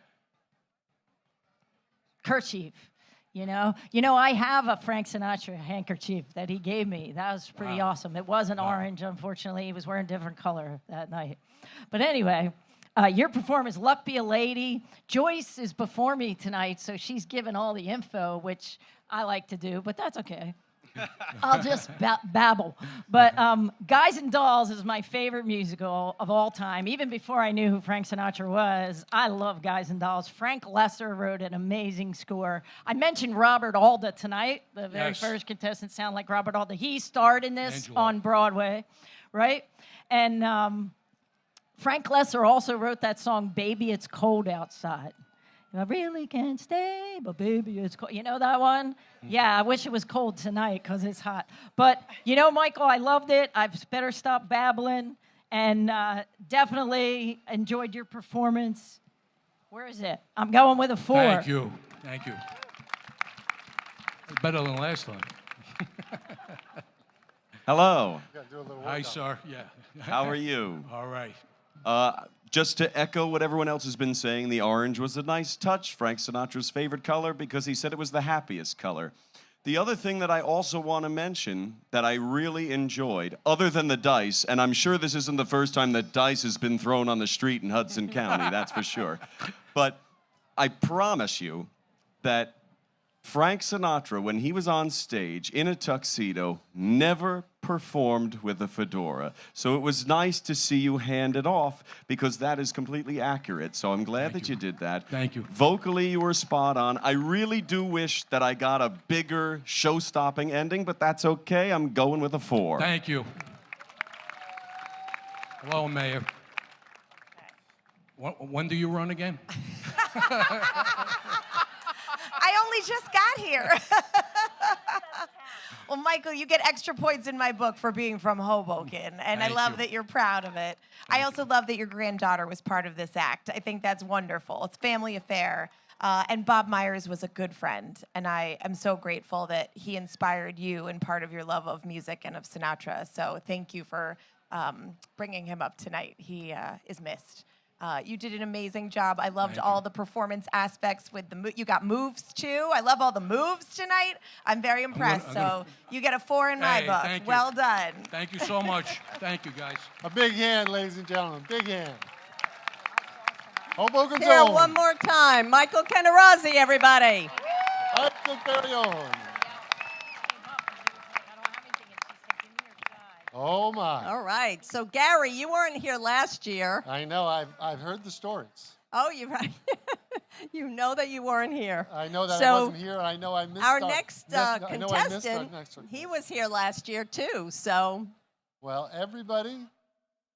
kerchief. You know, I have a Frank Sinatra handkerchief that he gave me. That was pretty awesome. It wasn't orange, unfortunately. He was wearing a different color that night. But anyway, your performance, Luck Be a Lady. Joyce is before me tonight, so she's given all the info, which I like to do, but that's okay. I'll just babble. But Guys and Dolls is my favorite musical of all time. Even before I knew who Frank Sinatra was, I love Guys and Dolls. Frank Lesser wrote an amazing score. I mentioned Robert Alda tonight, the very first contestant sound like Robert Alda. He starred in this Angelo. on Broadway, right? And Frank Lesser also wrote that song, Baby, It's Cold Outside. I really can't stay, but baby, it's cold. You know that one? Yeah, I wish it was cold tonight because it's hot. But, Michael, I loved it. I better stop babbling. And definitely enjoyed your performance. Where is it? I'm going with a 4. Thank you. Thank you. Better than last time. Hello. Hi, sir. Yeah. How are you? All right. Just to echo what everyone else has been saying, the orange was a nice touch, Frank Sinatra's favorite color, because he said it was the happiest color. The other thing that I also want to mention that I really enjoyed, other than the dice, and I'm sure this isn't the first time that dice has been thrown on the street in Hudson County, that's for sure. But I promise you that Frank Sinatra, when he was on stage in a tuxedo, never performed with a fedora. So it was nice to see you hand it off, because that is completely accurate. So I'm glad that you did that. Thank you. Vocally, you were spot on. I really do wish that I got a bigger, show-stopping ending, but that's okay. I'm going with a 4. Thank you. Hello, Mayor. When do you run again? I only just got here. Well, Michael, you get extra points in my book for being from Hoboken, and I love that you're proud of it. I also love that your granddaughter was part of this act. I think that's wonderful. It's a family affair. And Bob Myers was a good friend, and I am so grateful that he inspired you and part of your love of music and of Sinatra. So thank you for bringing him up tonight. He is missed. You did an amazing job. I loved all the performance aspects with the you got moves too. I love all the moves tonight. I'm very impressed. So you get a 4 in my book. Thank you. Well done. Thank you so much. Thank you, guys. A big hand, ladies and gentlemen. Big hand. Hoboken's Here, own. one more time. Michael Cannarozzi, everybody. Hudson very own. Oh, my. All right. So, Gary, you weren't here last year. I know. I've heard the stories. Oh, you know that you weren't here. I know that So, I wasn't here. I know I missed Our our- next missed- I know I missed our contestant, next one. he was here last year, too. So, Well, everybody,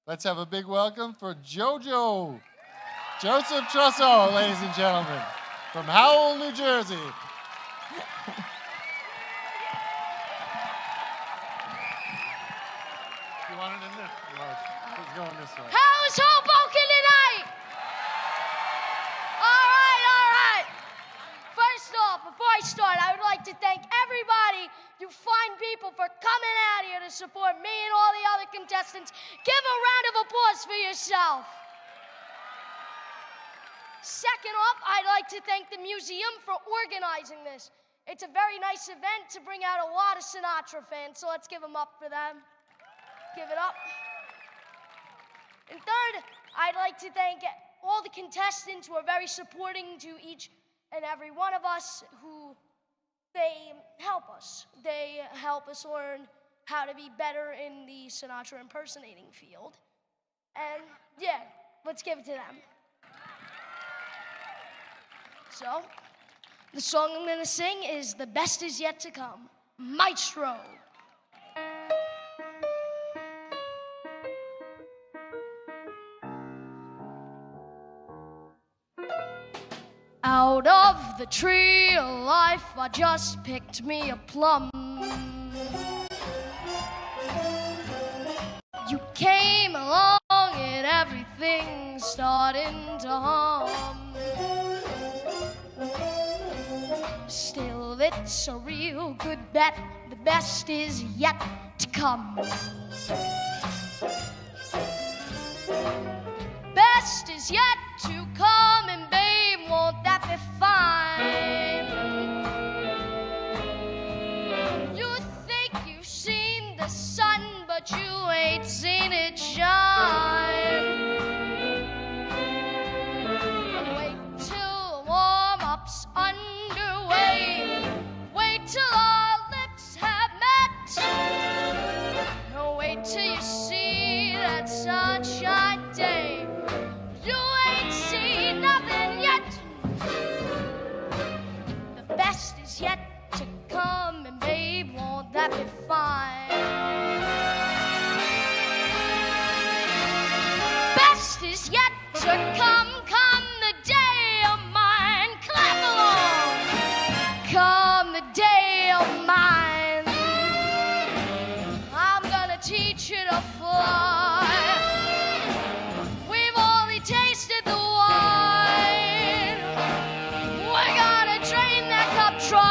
let's have a big welcome for JoJo. Joseph Trusso, ladies and gentlemen, from Howell, New Jersey. You want it in there? It's going this way. How's Hoboken tonight? All right. First off, before I start, I would like to thank everybody, you fine people, for coming out here to support me and all the other contestants. Give a round of applause for yourself. Second off, I'd like to thank the museum for organizing this. It's a very nice event to bring out a lot of Sinatra fans, so let's give them up for them. Give it up. And third, I'd like to thank all the contestants who are very supporting to each and every one of us, who they help us. They help us learn how to be better in the Sinatra impersonating field. And yeah, let's give it to them. So, the song I'm gonna sing is The Best Is Yet to Come. Maestro. Out of the tree of life, I just picked me a plum. You came along and everything's starting to hum. Still, it's a real good bet. The best is yet to come. Best is yet to come, and babe, won't that be fine? You think you've seen the sun, but you ain't seen it shine. Wait till the warm-up's underway. Wait till our lips have met. Wait till you see that sunshine day. You ain't seen nothing yet. The best is yet to come, and babe, won't that be fine? Best is yet to come, come the day of mine. Clap along. Come the day of mine. I'm gonna teach you to fly. We've only tasted the wine. We're gonna drain that cup dry.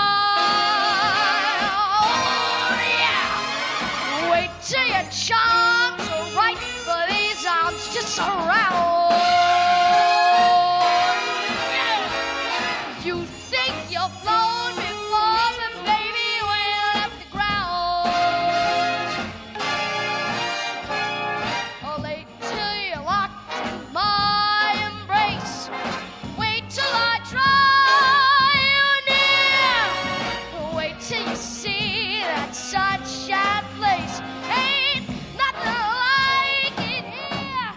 Oh, yeah. Wait till your charms are right for these arms to surround. Yeah. You think you're flown before, but baby, you ain't left the ground. Oh, wait till you're locked in my embrace. Wait till I draw you near. Wait till you see that sunshine place. Ain't nothing like it here.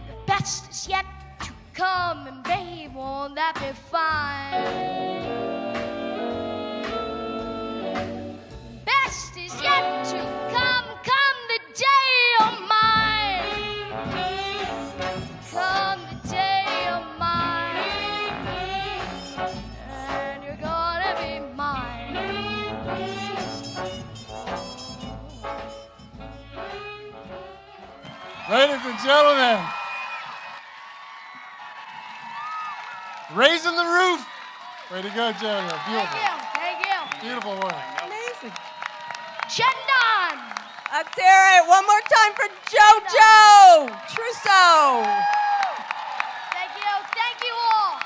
The best is yet to come, and babe, won't that be fine? Best is yet to come, come the day of mine. Come the day of mine. And you're gonna be mine. Ladies and gentlemen, raising the roof. Way to go, Jojo. Thank Beautiful. you, thank you. Beautiful work. Amazing. Chendan. Let's hear it one more time for JoJo Trusso. Thank you all.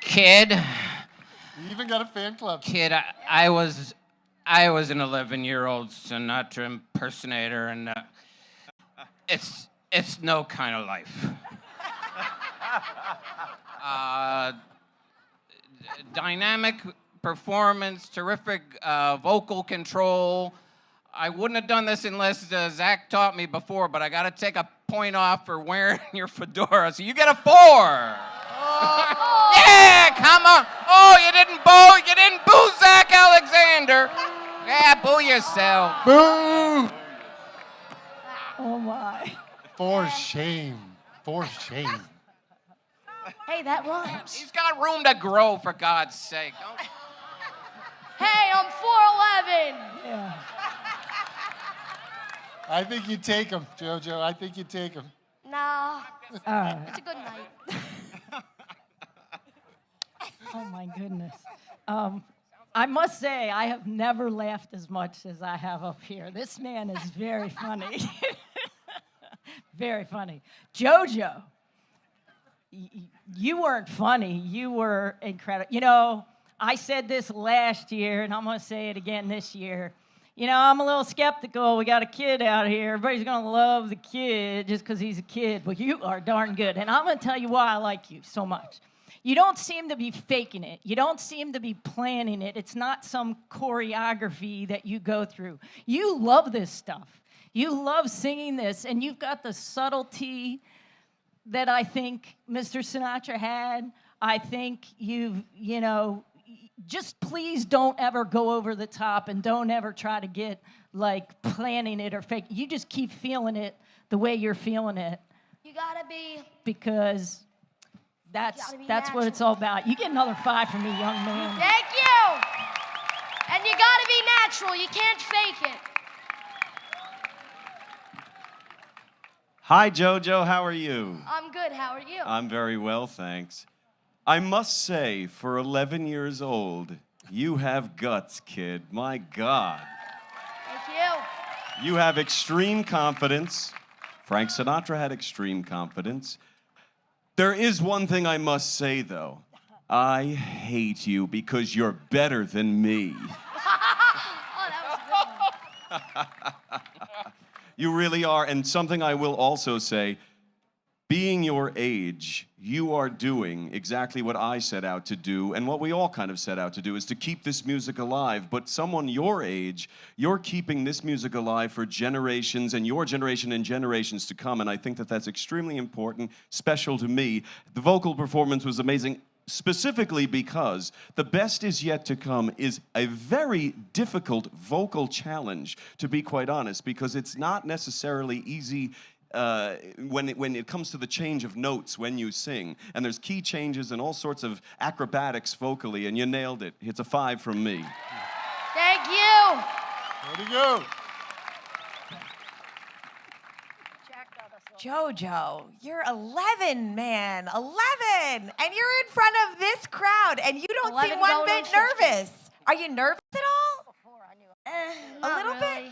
Kid, You even got a fan club. kid, I was an 11-year-old Sinatra impersonator, and it's no kind of life. Dynamic performance, terrific vocal control. I wouldn't have done this unless Zach taught me before, but I got to take a point off for wearing your fedora, so you get a 4. Yeah, come on. Oh, you didn't boo Zach Alexander. Yeah, boo yourself. Boo! Oh my. For shame. For shame. Hey, that rhymes. He's got room to grow, for God's sake. Hey, I'm 4'11". Yeah. I think you take him, JoJo. I think you take him. Nah, Uh, it's a good night. oh my goodness. I must say, I have never laughed as much as I have up here. This man is very funny. Very funny. JoJo, you weren't funny. You were incredible. You know, I said this last year, and I'm going to say it again this year. You know, I'm a little skeptical. We got a kid out here. Everybody's going to love the kid just because he's a kid. But you are darn good. And I'm going to tell you why I like you so much. You don't seem to be faking it. You don't seem to be planning it. It's not some choreography that you go through. You love this stuff. You love singing this, and you've got the subtlety that I think Mr. Sinatra had. I think just please don't ever go over the top and don't ever try to get like planning it or fake. You just keep feeling it the way you're feeling it. You gotta be. Because that's what it's all about. You get another 5 from me, young man. Thank you. And you gotta be natural. You can't fake it. Hi, Jojo. How are you? I'm good. How are you? I'm very well, thanks. I must say, for 11 years old, you have guts, kid. My God. Thank you. You have extreme confidence. Frank Sinatra had extreme confidence. There is one thing I must say, though. I hate you because you're better than me. Oh, that was a good one. You really are. And something I will also say, being your age, you are doing exactly what I set out to do, and what we all kind of set out to do, is to keep this music alive. But someone your age, you're keeping this music alive for generations, and your generation and generations to come, and I think that that's extremely important, special to me. The vocal performance was amazing, specifically because The Best Is Yet to Come is a very difficult vocal challenge, to be quite honest, because it's not necessarily easy when it comes to the change of notes when you sing. And there's key changes and all sorts of acrobatics vocally, and you nailed it. It's a 5 from me. Thank you. Way to go. Jojo, you're 11, man. 11. And you're in front of this crowd, and you don't 11 seem one going bit on 50. nervous. Are you nervous at all? Not little bit?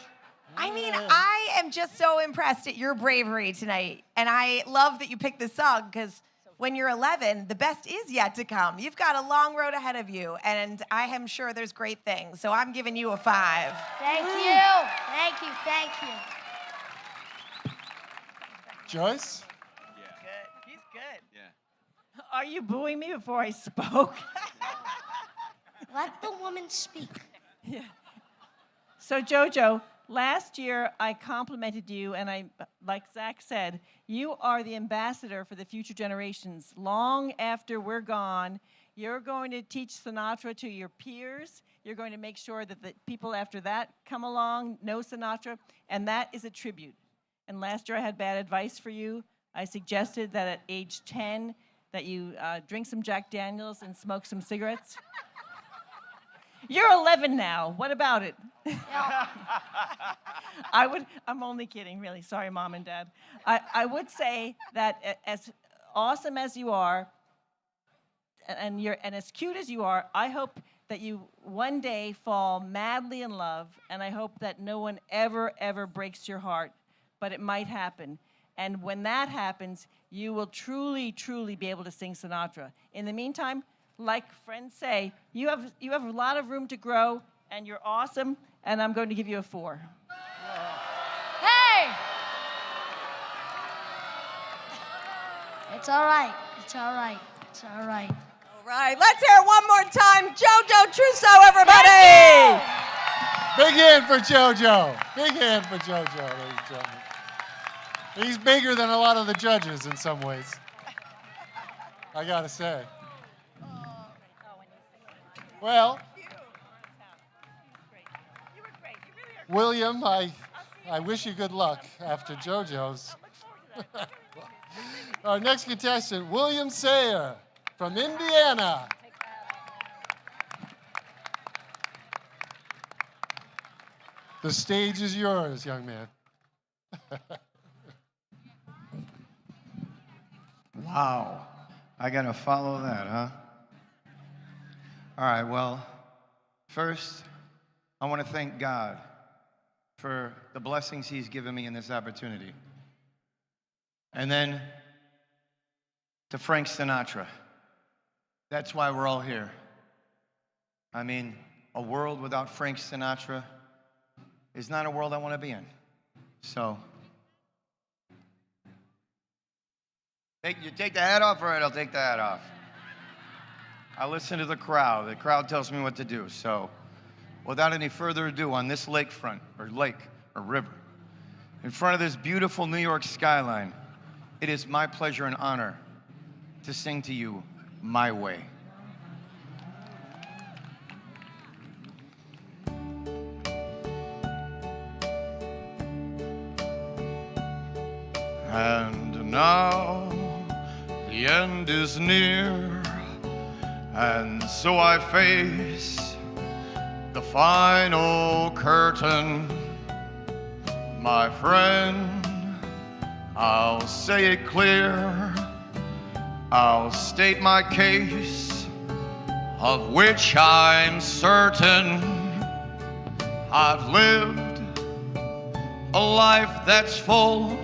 really. I mean, I am just so impressed at your bravery tonight. And I love that you picked this song, because when you're 11, the best is yet to come. You've got a long road ahead of you, and I am sure there's great things. So I'm giving you a 5. Thank you. Thank you. Thank you. Joyce? Good. He's good. Yeah. Are you booing me before I spoke? Let the woman speak. So, Jojo, last year I complimented you, and like Zach said, you are the ambassador for the future generations. Long after we're gone, you're going to teach Sinatra to your peers. You're going to make sure that the people after that come along, know Sinatra, and that is a tribute. And last year I had bad advice for you. I suggested that at age 10 that you drink some Jack Daniels and smoke some cigarettes. You're 11 now. What about it? I'm only kidding, really. Sorry, Mom and Dad. I would say that as awesome as you are, and as cute as you are, I hope that you one day fall madly in love, and I hope that no one ever breaks your heart, but it might happen. And when that happens, you will truly be able to sing Sinatra. In the meantime, like friends say, you have a lot of room to grow, and you're awesome, and I'm going to give you a 4. Hey! It's all right. It's all right. It's all right. All right, let's hear it one more time. Jojo Trusso, everybody! Big hand for JoJo. Big hand for JoJo, ladies and gentlemen. He's bigger than a lot of the judges in some ways, I gotta say. Well, William, I wish you good luck after JoJo's. Our next contestant, William Sayre from Indiana. The stage is yours, young man. Wow. I got to follow that, huh? All right, well, first, I want to thank God for the blessings he's given me in this opportunity. And then to Frank Sinatra. That's why we're all here. I mean, a world without Frank Sinatra is not a world I want to be in. So, you take the hat off, all right, I'll take the hat off. I listen to the crowd. The crowd tells me what to do. So, without any further ado, on this lakefront, or lake, or river, in front of this beautiful New York skyline, it is my pleasure and honor to sing to you My Way. And now the end is near, and so I face the final curtain. My friend, I'll say it clear, I'll state my case, of which I'm certain. I've lived a life that's full,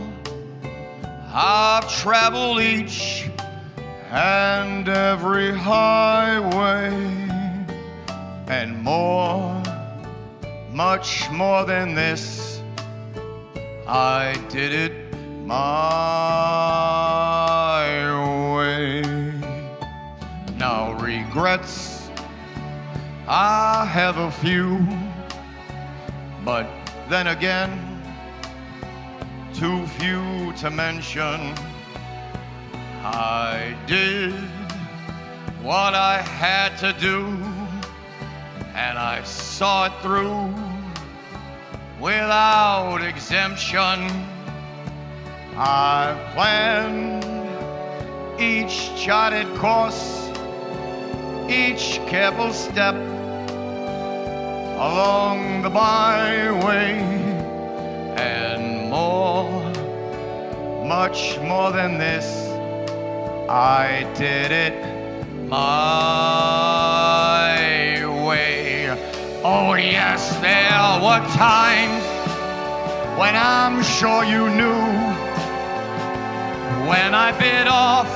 I've traveled each and every highway, and more, much more than this, I did it my way. Now regrets, I have a few, but then again, too few to mention. I did what I had to do, and I saw it through without exemption. I planned each charted course, each careful step along the byway, and more, much more than this, I did it my way. Oh yes, there were times when I'm sure you knew, when I bit off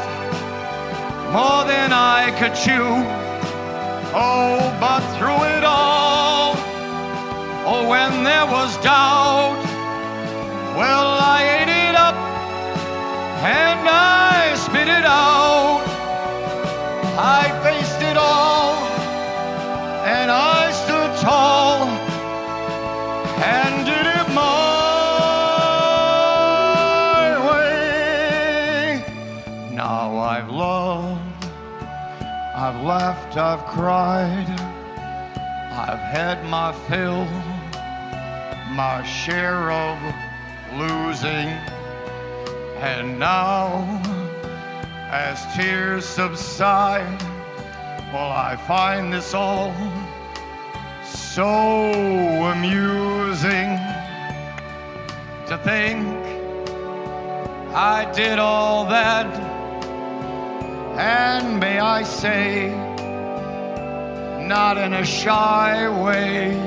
more than I could chew. Oh, but through it all, oh, when there was doubt, well, I ate it up and I spit it out. I faced it all and I stood tall and did it my way. Now I've loved, I've laughed, I've cried, I've had my fill, my share of losing, and now as tears subside, well, I find this all so amusing to think I did all that, and may I say, not in a shy way.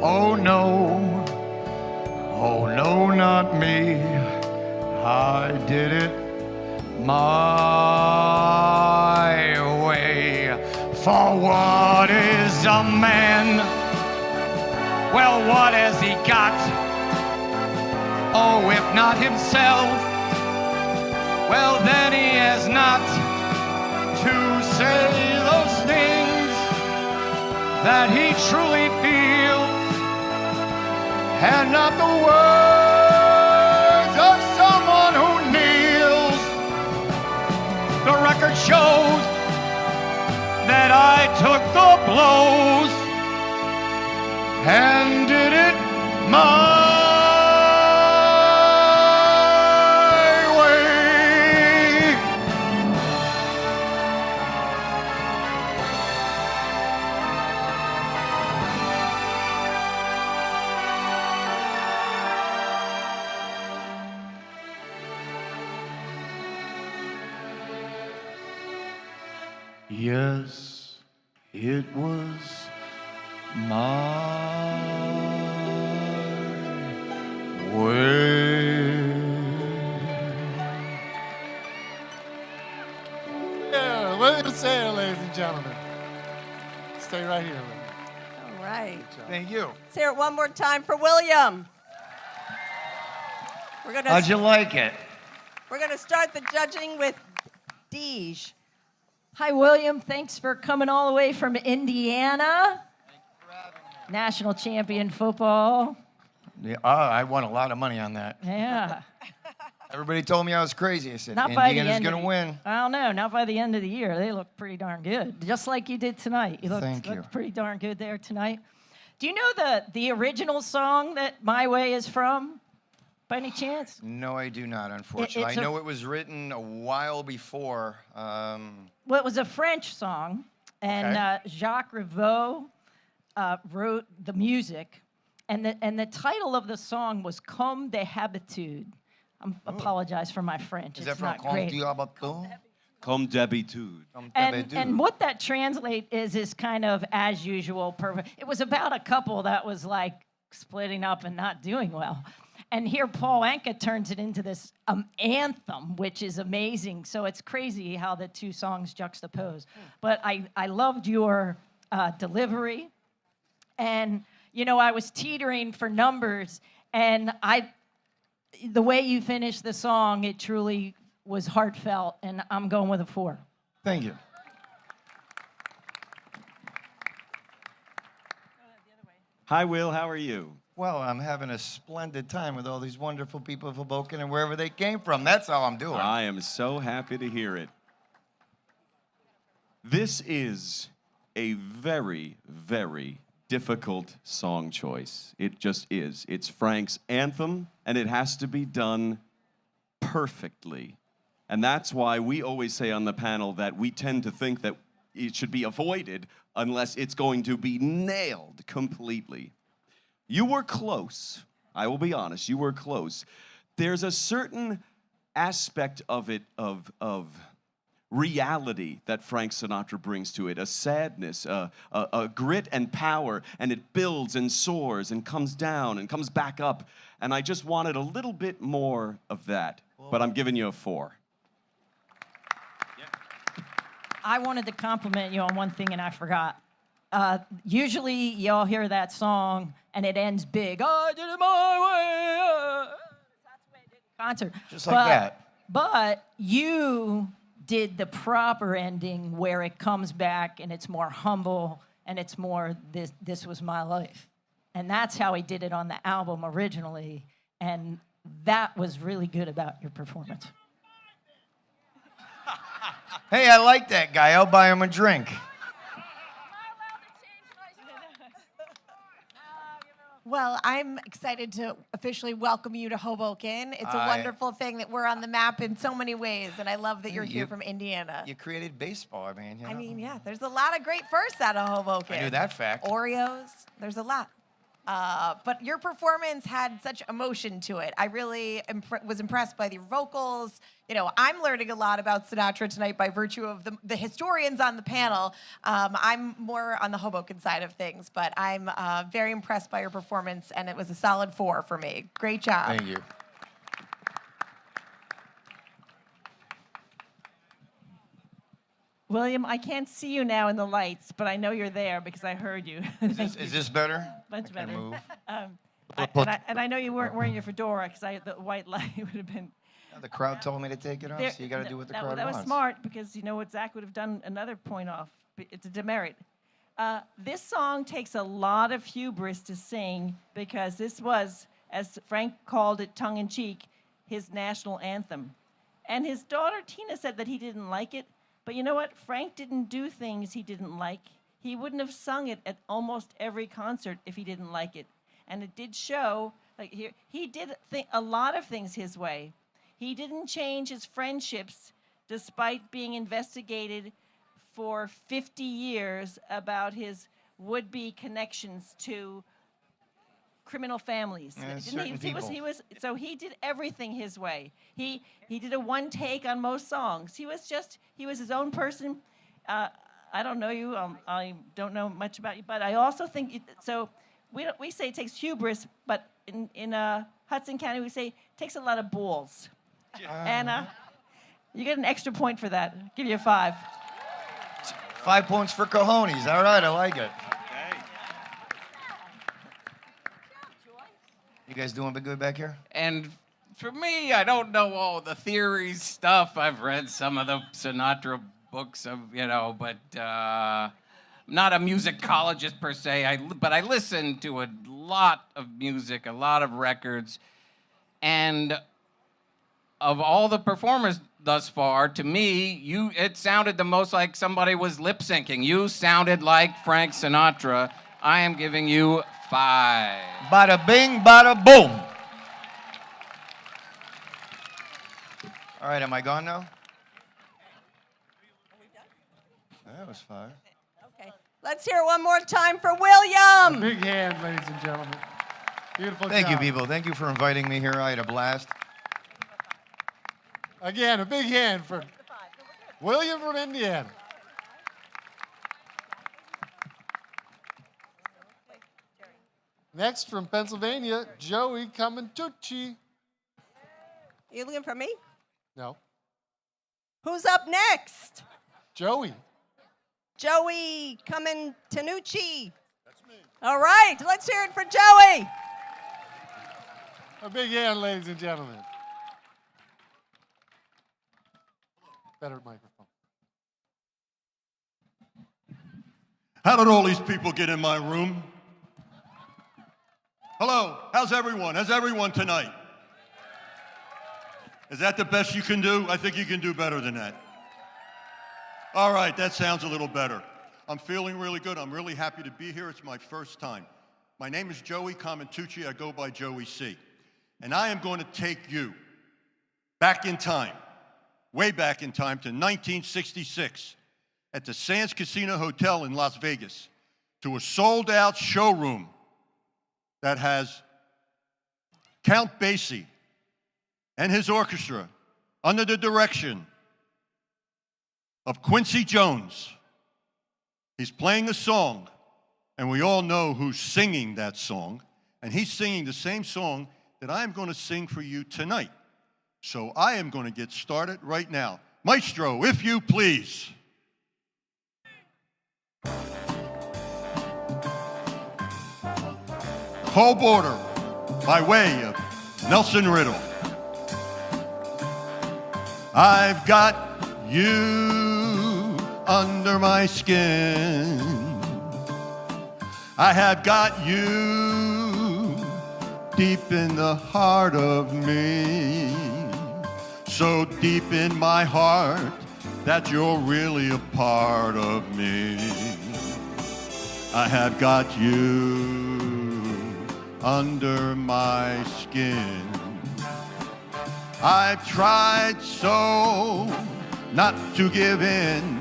Oh no, not me. I did it my way. For what is a man? Well, what has he got? Oh, if not himself, well, then he has not to say those things that he truly feels, and not the words of someone who kneels. The record shows that I took the blows and did it my way. Yes, it was my way. Yeah, William Sayre, ladies and gentlemen. Stay right here, William. All right. Thank you. Say it one more time for William. How'd you like it? We're gonna start the judging with Deej. Hi, William. Thanks for coming all the way from Indiana. National champion football. Yeah, I won a lot of money on that. Yeah. Everybody told me I was crazy. I said, Not by the Indiana's end of going to the- win. I don't know. Not by the end of the year. They look pretty darn good, just like you did tonight. You Thank you. looked pretty darn good there tonight. Do you know the original song that My Way is from, by any chance? No, I do not, unfortunately. it's I a- know it was written a while before. Well, it was a French song, and Okay. Jacques Rivaux wrote the music, and the title of the song was Comme des Habitudes. I apologize for my French. Is it's that from not great. Comme d'habitude. And what that translate is kind of as usual. It was about a couple that was like splitting up and not doing well. And here Paul Anka turns it into this anthem, which is amazing. So it's crazy how the two songs juxtapose. But I loved your delivery. And, you know, I was teetering for numbers. And the way you finished the song, it truly was heartfelt. And I'm going with a 4. Thank you. Hi, Will. How are you? Well, I'm having a splendid time with all these wonderful people of Hoboken and wherever they came from. That's all I'm doing. I am so happy to hear it. This is a very, very difficult song choice. It just is. It's Frank's anthem, and it has to be done perfectly. And that's why we always say on the panel that we tend to think that it should be avoided unless it's going to be nailed completely. You were close. I will be honest, you were close. There's a certain aspect of it, of reality that Frank Sinatra brings to it, a sadness, a grit and power, and it builds and soars and comes down and comes back up. And I just wanted a little bit more of that, but I'm giving you a 4. I wanted to compliment you on one thing, and I forgot. Usually, y'all hear that song, and it ends big. I did it my way. That's the way it did the concert. Just like that. But you did the proper ending where it comes back, and it's more humble, and it's more, this was my life. And that's how he did it on the album originally, and that was really good about your performance. Hey, I like that guy. I'll buy him a drink. Well, I'm excited to officially welcome you to Hoboken. It's a wonderful thing that we're on the map in so many ways, and I love that you're here from Indiana. You created baseball, I mean. You know. I mean, yeah, there's a lot of great firsts out of Hoboken. I knew that fact. Oreos, there's a lot. But your performance had such emotion to it. I really was impressed by your vocals. You know, I'm learning a lot about Sinatra tonight by virtue of the historians on the panel. I'm more on the Hoboken side of things, but I'm very impressed by your performance, and it was a solid 4 for me. Great job. Thank you. William, I can't see you now in the lights, but I know you're there because I heard you. Is this better? Much I can better. move. And I know you weren't wearing your fedora because the white light would have been. The crowd told me to take it off, so you got to do what the crowd That was wants. smart because you know what Zach would have done another point off. It's a demerit. This song takes a lot of hubris to sing because this was, as Frank called it tongue-in-cheek, his national anthem. And his daughter Tina said that he didn't like it. But you know what? Frank didn't do things he didn't like. He wouldn't have sung it at almost every concert if he didn't like it. And it did show, like he did a lot of things his way. He didn't change his friendships despite being investigated for 50 years about his would-be connections to criminal families. Yeah, Didn't certain people. So he did everything his way. He did a one take on most songs. He was his own person. I don't know you. I don't know much about you, but I also think so. We say it takes hubris, but in Hudson County we say it takes a lot of balls. And you get an extra point for that. Give you a 5. 5 points for cojones. All right, I like it. You guys doing good back here? And for me, I don't know all the theories stuff. I've read some of the Sinatra books of, but I'm not a musicologist per se. But I listen to a lot of music, a lot of records, and of all the performers thus far, to me, it sounded the most like somebody was lip syncing. You sounded like Frank Sinatra. I am giving you 5. Bada bing, bada boom. All right, am I gone now? That was 5. Okay. Let's hear it one more time for William. A big hand, ladies and gentlemen. Beautiful Thank you, job. people. Thank you for inviting me here. I had a blast. Again, a big hand for William from Indiana. Next from Pennsylvania, Joey Commentucci. You looking for me? No, Who's up next? Joey. Joey Commentucci. That's me. All right, let's hear it for Joey. A big hand, ladies and gentlemen. Better microphone. How did all these people get in my room? Hello, how's everyone? How's everyone tonight? Is that the best you can do? I think you can do better than that. All right, that sounds a little better. I'm feeling really good. I'm really happy to be here. It's my first time. My name is Joey Commentucci. I go by Joey C. And I am going to take you back in time, way back in time to 1966 at the Sands Casino Hotel in Las Vegas to a sold-out showroom that has Count Basie and his orchestra under the direction of Quincy Jones. He's playing a song, and we all know who's singing that song, and he's singing the same song that I'm going to sing for you tonight. So I am going to get started right now. Maestro, if you please. Whole Border by way of Nelson Riddle. I've got you under my skin. I have got you deep in the heart of me. So deep in my heart that you're really a part of me. I have got you under my skin. I've tried so not to give in.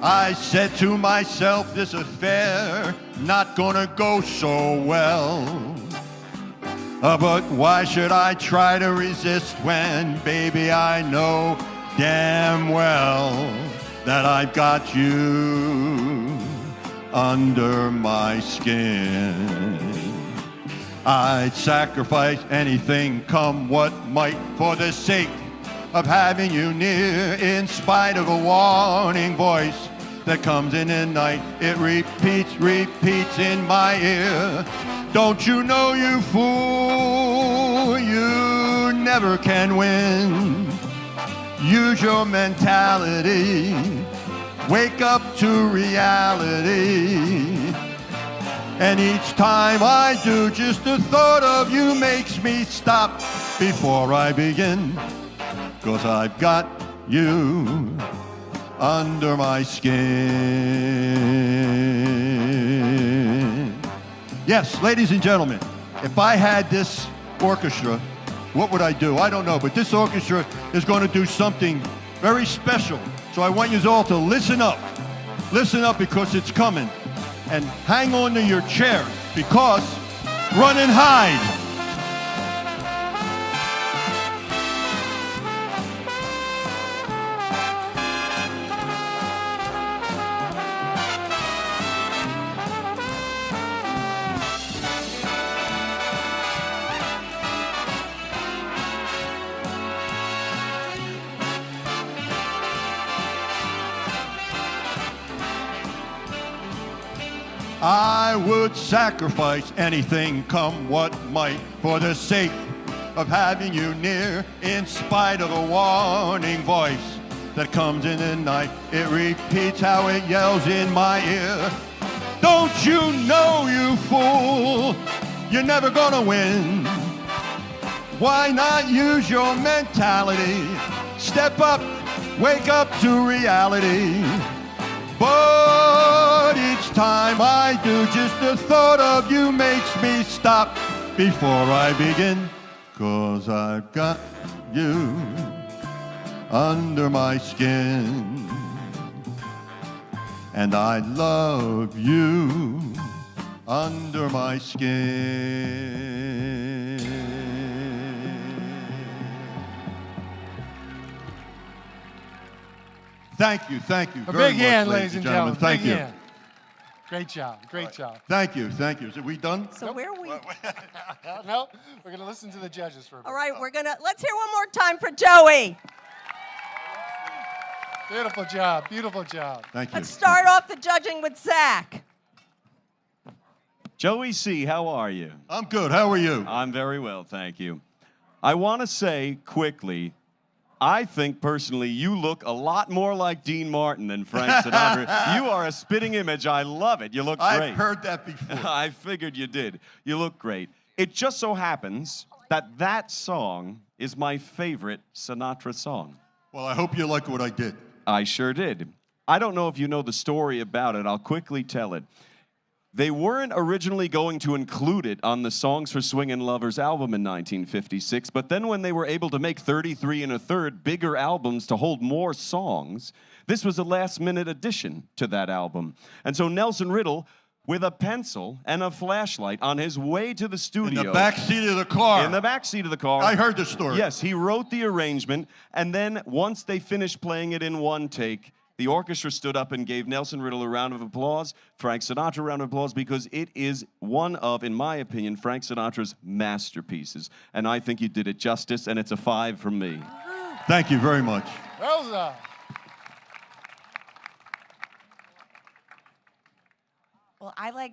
I said to myself, this affair not gonna go so well. But why should I try to resist when, baby, I know damn well that I've got you under my skin. I'd sacrifice anything, come what might, for the sake of having you near, in spite of a warning voice that comes in at night. It repeats, repeats in my ear. Don't you know, you fool, you never can win. Use your mentality. Wake up to reality. And each time I do, just the thought of you makes me stop before I begin. 'Cause I've got you under my skin. Yes, ladies and gentlemen, if I had this orchestra, what would I do? I don't know, but this orchestra is going to do something very special. So I want you all to listen up. Listen up, because it's coming. And hang on to your chairs, because run and hide. I would sacrifice anything, come what might, for the sake of having you near, in spite of a warning voice that comes in the night. It repeats how it yells in my ear. Don't you know, you fool, you're never gonna win. Why not use your mentality? Step up, wake up to reality. But each time I do, just the thought of you makes me stop before I begin. 'Cause I've got you under my skin. And I love you under my skin. Thank you A very big much, hand, ladies and gentlemen. Thank Big you. hand. Great job. Great job. Thank you. Are we done? So where are we? No, we're going to listen to the judges for a bit. All right, let's hear one more time for Joey. Beautiful job. Beautiful job. Thank you. Let's start off the judging with Zach. Joey C., how are you? I'm good. How are you? I'm very well, thank you. I want to say quickly, I think personally you look a lot more like Dean Martin than Frank Sinatra. You are a spitting image. I love it. You look great. I've heard that before. I figured you did. You look great. It just so happens that that song is my favorite Sinatra song. Well, I hope you like what I did. I sure did. I don't know if you know the story about it. I'll quickly tell it. They weren't originally going to include it on the Songs for Swingin' Lovers album in 1956, but then when they were able to make 33 1/3 bigger albums to hold more songs, this was a last-minute addition to that album. And so Nelson Riddle, with a pencil and a flashlight on his way to the studio. In the back seat of the car. In the back seat of the car. I heard the story. Yes, he wrote the arrangement, and then once they finished playing it in one take, the orchestra stood up and gave Nelson Riddle a round of applause, Frank Sinatra a round of applause, because it is one of, in my opinion, Frank Sinatra's masterpieces. And I think you did it justice, and it's a 5 from me. Thank you very much. Well done. Well, I like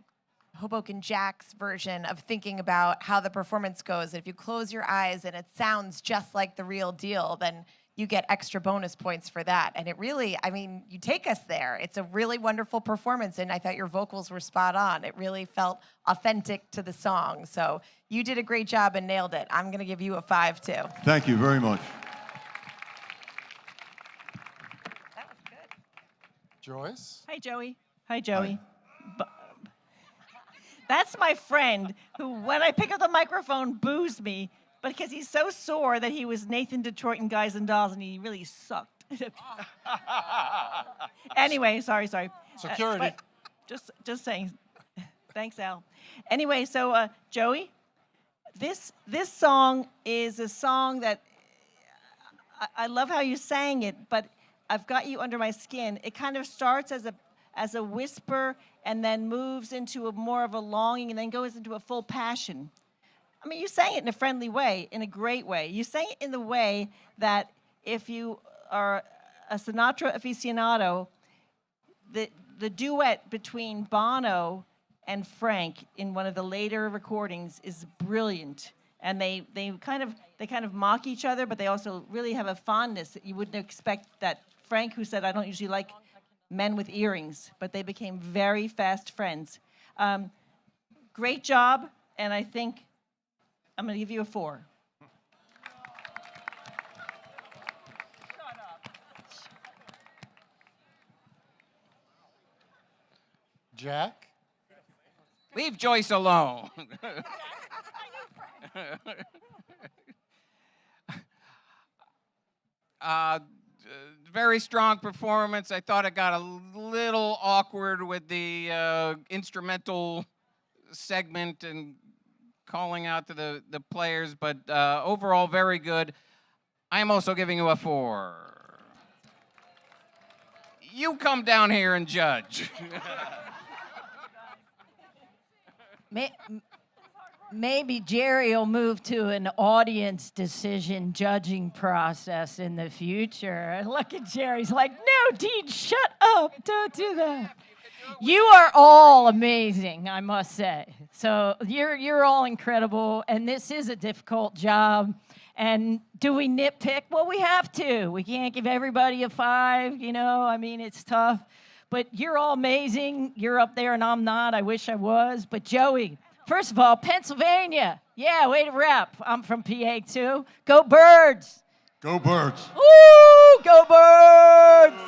Hoboken Jack's version of thinking about how the performance goes. If you close your eyes and it sounds just like the real deal, then you get extra bonus points for that. And it really, I mean, you take us there. It's a really wonderful performance, and I thought your vocals were spot on. It really felt authentic to the song. So you did a great job and nailed it. I'm going to give you a 5, too. Thank you very much. That was good. Joyce? Hi, Joey. Hi, Joey. That's my friend who, when I pick up the microphone, boos me because he's so sore that he was Nathan Detroit and Guys and Dolls, and he really sucked. Anyway, sorry. Security. But just saying. Thanks, Al. Anyway, so Joey, this song is a song that I love how you sang it, but I've got you under my skin. It kind of starts as a whisper and then moves into more of a longing and then goes into a full passion. I mean, you sang it in a friendly way, in a great way. You sang it in the way that if you are a Sinatra aficionado, the duet between Bono and Frank in one of the later recordings is brilliant. And they kind of mock each other, but they also really have a fondness that you wouldn't expect. That Frank, who said, "I don't usually like men with earrings," but they became very fast friends. Great job, and I think I'm going to give you a 4. Jack? Leave Joyce alone. Very strong performance. I thought it got a little awkward with the instrumental segment and calling out to the players, but overall very good. I am also giving you a 4. You come down here and judge. Maybe Geri will move to an audience decision judging process in the future. Look at Jerry's like, no, Dean, shut up. Don't do that. You are all amazing, I must say. So you're all incredible, and this is a difficult job. And do we nitpick? Well, we have to. We can't give everybody a 5, you know. I mean, it's tough. But you're all amazing. You're up there, and I'm not. I wish I was. But Joey, first of all, Pennsylvania. Yeah, way to rep. I'm from PA, too. Go Birds. Go Birds. Woo! Go Birds!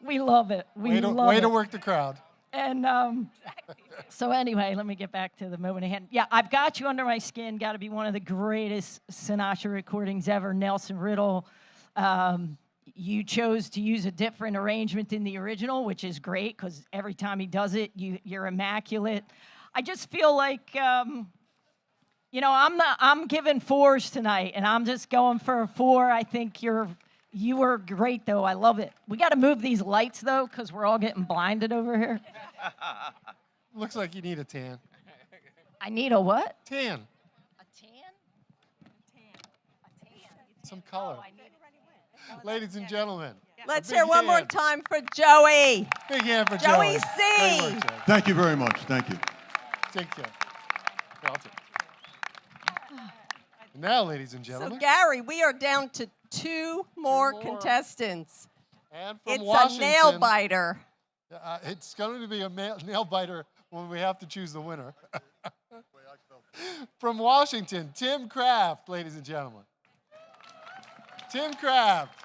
We love it. We love it. Way to work the crowd. And so anyway, let me get back to the moment at hand. Yeah, I've Got You Under My Skin. Got to be one of the greatest Sinatra recordings ever. Nelson Riddle. You chose to use a different arrangement than the original, which is great because every time he does it, you're immaculate. I just feel like, you know, I'm giving 4s tonight, and I'm just going for a 4. I think you were great, though. I love it. We got to move these lights, though, because we're all getting blinded over here. Looks like you need a tan. I need a what? Tan. Some color. Ladies and gentlemen. Let's a hear big one more hand. time for Joey. Big hand for Joey Joey. C. Great work, Joey. Thank you very much. Thank you. Take care. I'll take it. Now, ladies and So, gentlemen. Gary, we are down to 2 more contestants. And from It's Washington, a nail biter. It's going to be a nail biter when we have to choose the winner. From Washington, Tim Kraft, ladies and gentlemen. Tim Kraft.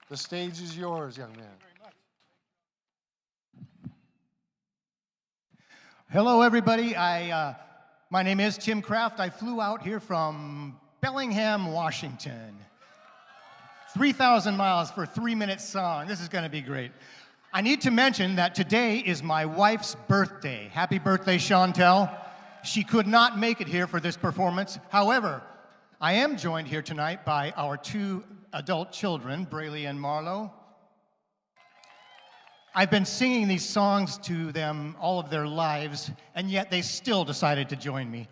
The stage is yours, young man. Hello, everybody. My name is Tim Kraft. I flew out here from Bellingham, Washington. 3,000 miles for a 3-minute song. This is going to be great. I need to mention that today is my wife's birthday. Happy birthday, Chantel. She could not make it here for this performance. However, I am joined here tonight by our 2 adult children, Braley and Marlo. I've been singing these songs to them all of their lives, and yet they still decided to join me.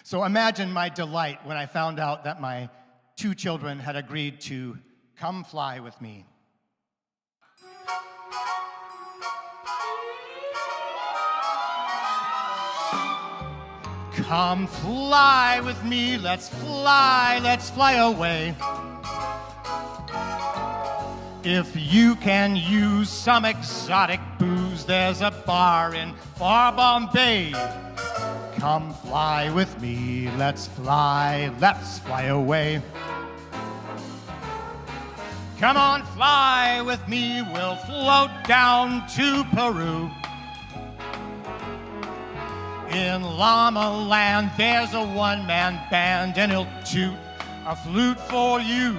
So imagine my delight when I found out that my 2 children had agreed to come fly with me. Come fly with me, let's fly away. If you can use some exotic booze, there's a bar in far Bombay. Come fly with me, let's fly away. Come on, fly with me, we'll float down to Peru. In Llama Land, there's a one-man band, and he'll toot a flute for you.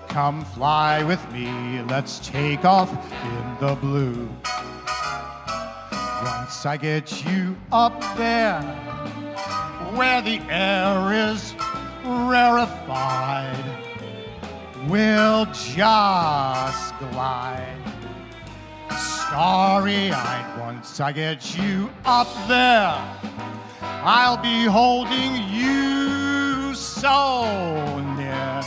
Come fly with me, let's take off in the blue. Once I get you up there, where the air is rarefied, we'll just glide. Starry-eyed, once I get you up there, I'll be holding you so near.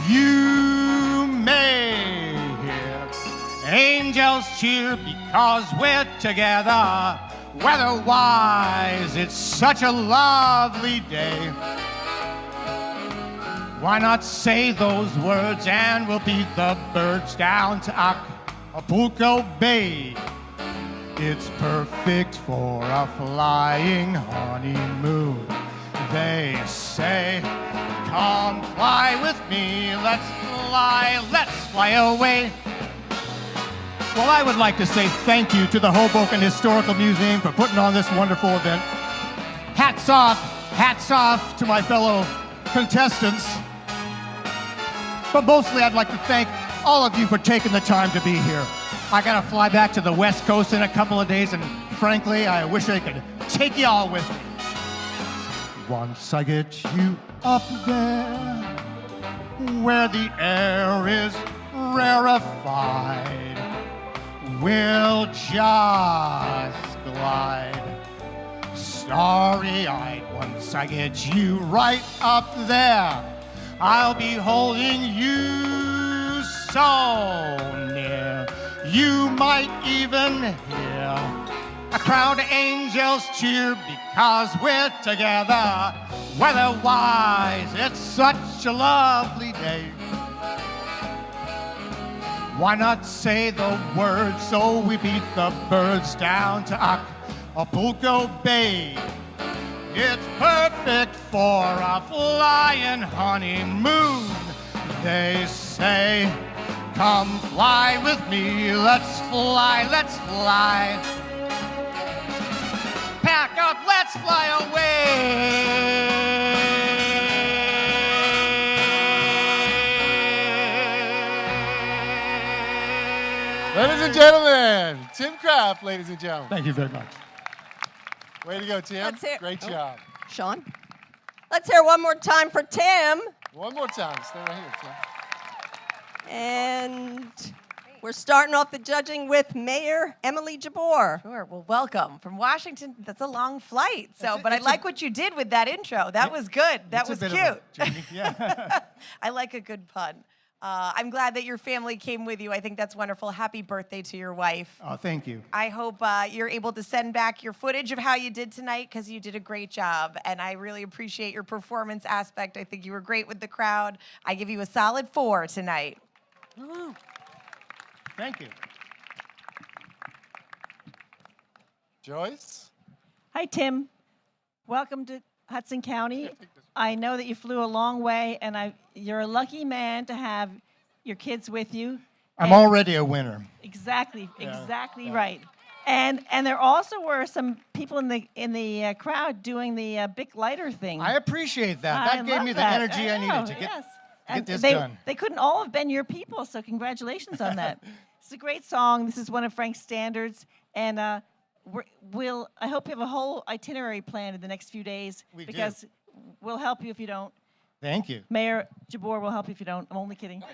You may hear angels cheer because we're together. Weather-wise, it's such a lovely day. Why not say those words and we'll beat the birds down to Acapulco Bay. It's perfect for a flying honeymoon. They say, come fly with me, let's fly away. Well, I would like to say thank you to the Hoboken Historical Museum for putting on this wonderful event. Hats off to my fellow contestants. But mostly I'd like to thank all of you for taking the time to be here. I gotta fly back to the West Coast in a couple of days, and frankly, I wish I could take you all with me. Once I get you up there, where the air is rarefied, we'll just glide. Starry-eyed, once I get you right up there, I'll be holding you so near. You might even hear a crowd of angels cheer because we're together. Weather-wise, it's such a lovely day. Why not say the word so we beat the birds down to Acapulco Bay? It's perfect for a flying honeymoon, they say. Come fly with me, let's fly, let's fly. Pack up, let's fly away. Ladies and gentlemen, Tim Kraft, ladies and gentlemen. Thank you very much. Way to go, Tim. Let's hear- Great oh. job. Sean. Let's hear one more time for Tim. One more time. Stay right here, Tim. And we're starting off the judging with Mayor Emily Jabor. Sure. Well, welcome from Washington. That's a long flight. But I like what you did with that intro. That was good. That was cute. Yeah. I like a good pun. I'm glad that your family came with you. I think that's wonderful. Happy birthday to your wife. Oh, thank you. I hope you're able to send back your footage of how you did tonight because you did a great job. And I really appreciate your performance aspect. I think you were great with the crowd. I give you a solid 4 tonight. Woo. Thank you. Joyce? Hi, Tim. Welcome to Hudson County. I know that you flew a long way, and you're a lucky man to have your kids with you. I'm already a winner. Exactly, exactly right. And there also were some people in the crowd doing the big lighter thing. I appreciate that. That gave me the energy I needed to get this done. They couldn't all have been your people, so congratulations on that. It's a great song. This is one of Frank's standards, and I hope you have a whole itinerary planned in the next few days because we'll help you if you don't. Thank you. Mayor Jabor will help you if you don't. I'm only kidding.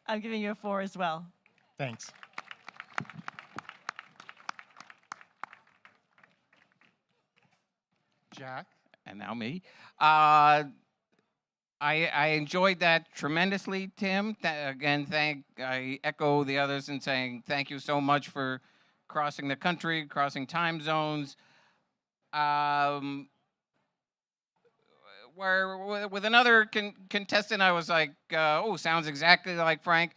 I'm giving you a 4 as well. Thanks. Jack? And now me. I enjoyed that tremendously, Tim. Again, I echo the others in saying thank you so much for crossing the country, crossing time zones. Where with another contestant, I was like, oh, sounds exactly like Frank.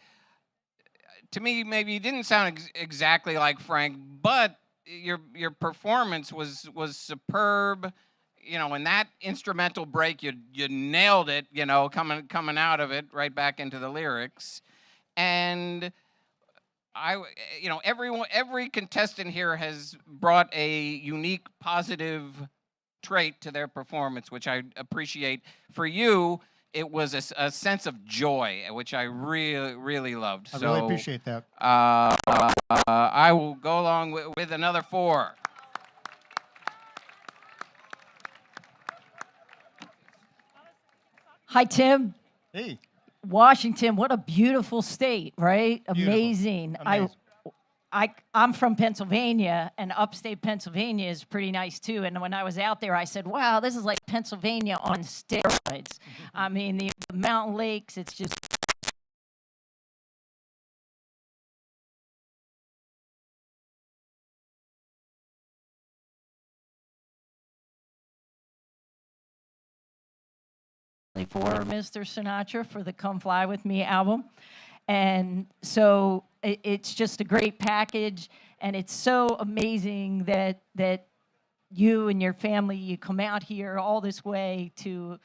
To me, maybe you didn't sound exactly like Frank, but your performance was superb. You know, in that instrumental break, you nailed it. You know, coming out of it right back into the lyrics, and every contestant here has brought a unique positive trait to their performance, which I appreciate. For you, it was a sense of joy, which I really, really loved. I really appreciate that. I will go along with another 4. Hi, Tim. Hey. Washington, what a beautiful state, right? Beautiful. Amazing. I'm from Pennsylvania, and upstate Pennsylvania is pretty nice too. And when I was out there, I said, wow, this is like Pennsylvania on steroids. I mean, the mountain lakes, it's just for Mr. Sinatra for the Come Fly With Me album. And so it's just a great package, and it's so amazing that you and your family, you come out here all this way to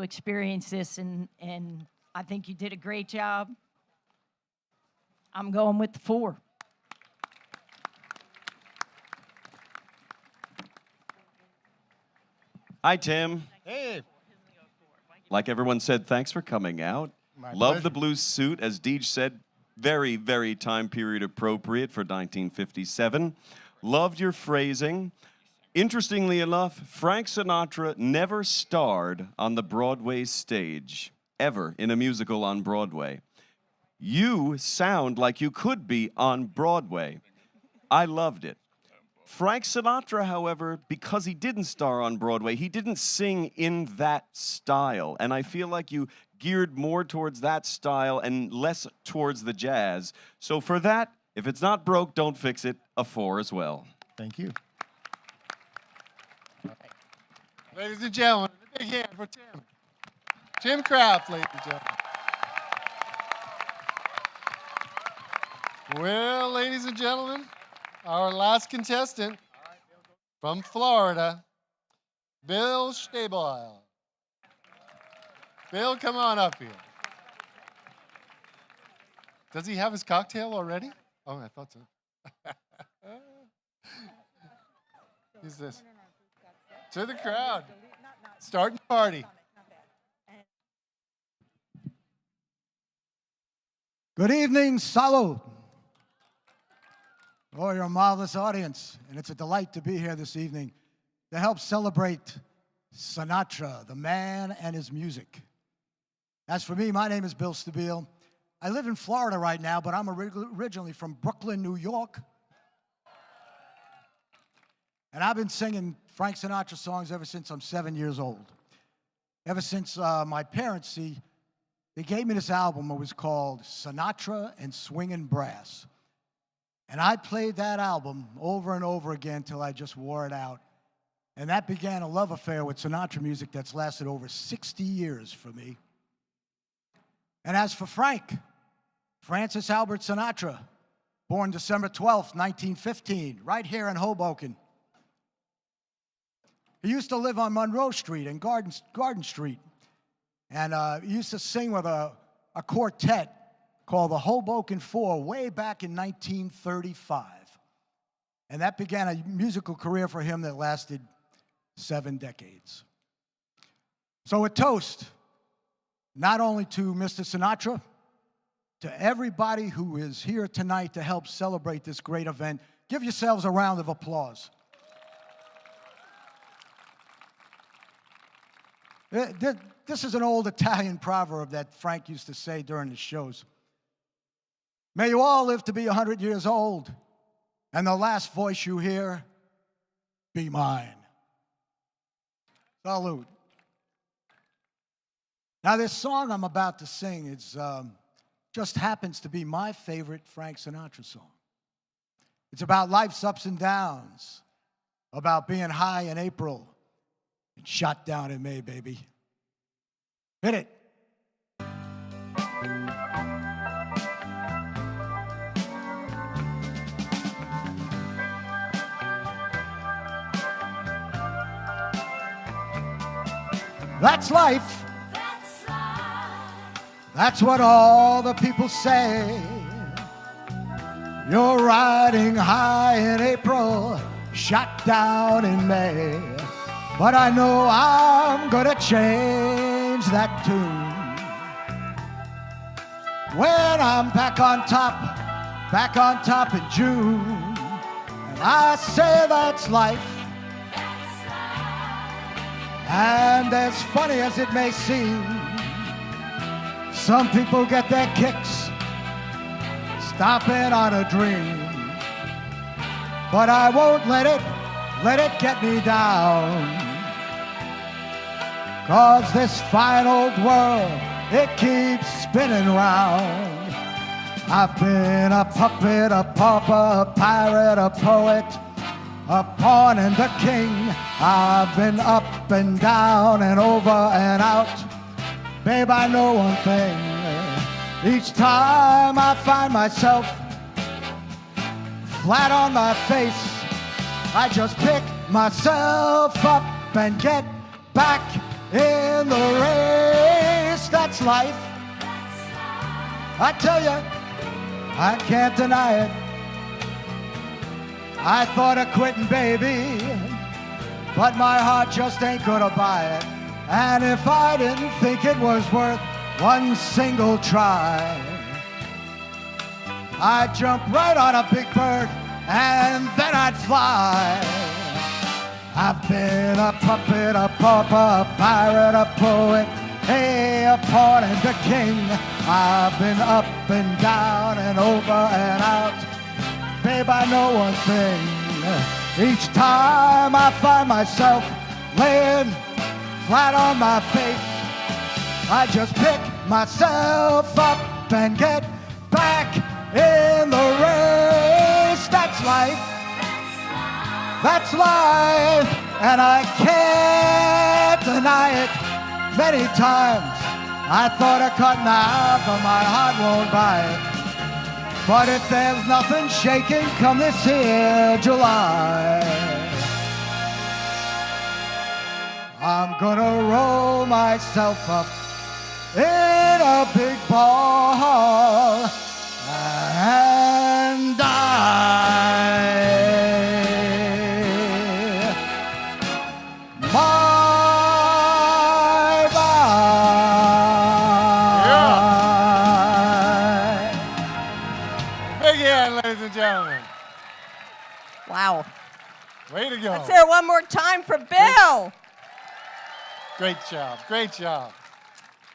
experience this, and I think you did a great job. I'm going with the 4. Hi, Tim. Hey. Like everyone said, thanks for coming out. My Love pleasure. the blue suit. As Deej said, very, very time period appropriate for 1957. Loved your phrasing. Interestingly enough, Frank Sinatra never starred on the Broadway stage, ever, in a musical on Broadway. You sound like you could be on Broadway. I loved it. Frank Sinatra, however, because he didn't star on Broadway, he didn't sing in that style. And I feel like you geared more towards that style and less towards the jazz. So for that, if it's not broke, don't fix it, a 4 as well. Thank you. Ladies and gentlemen, a big hand for Tim. Tim Kraft, ladies and gentlemen. Well, ladies and gentlemen, our last contestant from Florida, Bill Stabile. Bill, come on up here. Does he have his cocktail already? Oh, I thought so. Who's this? To the crowd. Starting party. Good evening, Salud. Oh, you're a marvelous audience, and it's a delight to be here this evening to help celebrate Sinatra, the man and his music. As for me, my name is Bill Stabile. I live in Florida right now, but I'm originally from Brooklyn, New York. And I've been singing Frank Sinatra songs ever since I'm 7 years old. Ever since my parents, they gave me this album. It was called Sinatra and Swingin' Brass. And I played that album over and over again till I just wore it out. And that began a love affair with Sinatra music that's lasted over 60 years for me. And as for Frank, Francis Albert Sinatra, born December 12th, 1915, right here in Hoboken. He used to live on Monroe Street and Garden Street. And he used to sing with a quartet called the Hoboken Four way back in 1935. And that began a musical career for him that lasted 7 decades. So a toast, not only to Mr. Sinatra, to everybody who is here tonight to help celebrate this great event. Give yourselves a round of applause. This is an old Italian proverb that Frank used to say during his shows. May you all live to be 100 years old, and the last voice you hear be mine. Salute. Now, this song I'm about to sing is just happens to be my favorite Frank Sinatra song. It's about life's ups and downs, about being high in April and shot down in May, baby. Hit it. That's life. That's what all the people say. You're riding high in April, shot down in May. But I know I'm gonna change that tune. When I'm back on top in June. And I say that's life. And as funny as it may seem, some people get their kicks stomping on a dream. But I won't let it get me down. 'Cause this fine old world, it keeps spinning round. I've been a puppet, a pauper, a pirate, a poet, a pawn and a king. I've been up and down and over and out. Babe, I know one thing. Each time I find myself flat on my face, I just pick myself up and get back in the race. That's life. I tell you, I can't deny it. I thought of quitting, baby, but my heart just ain't gonna buy it. And if I didn't think it was worth one single try, I'd jump right on a big bird and then I'd fly. I've been a puppet, a pauper, a pirate, a poet, hey, a pawn and a king. I've been up and down and over and out. Babe, I know one thing. Each time I find myself laying flat on my face, I just pick myself up and get back in the race. That's life. That's life. And I can't deny it. Many times I thought of cutting out, but my heart won't buy it. But if there's nothing shaking come this here July, I'm gonna roll myself up in a big ball and die. Big hand, ladies and gentlemen. Wow. Way to go. Let's hear it one more time for Bill. Great job. Great job.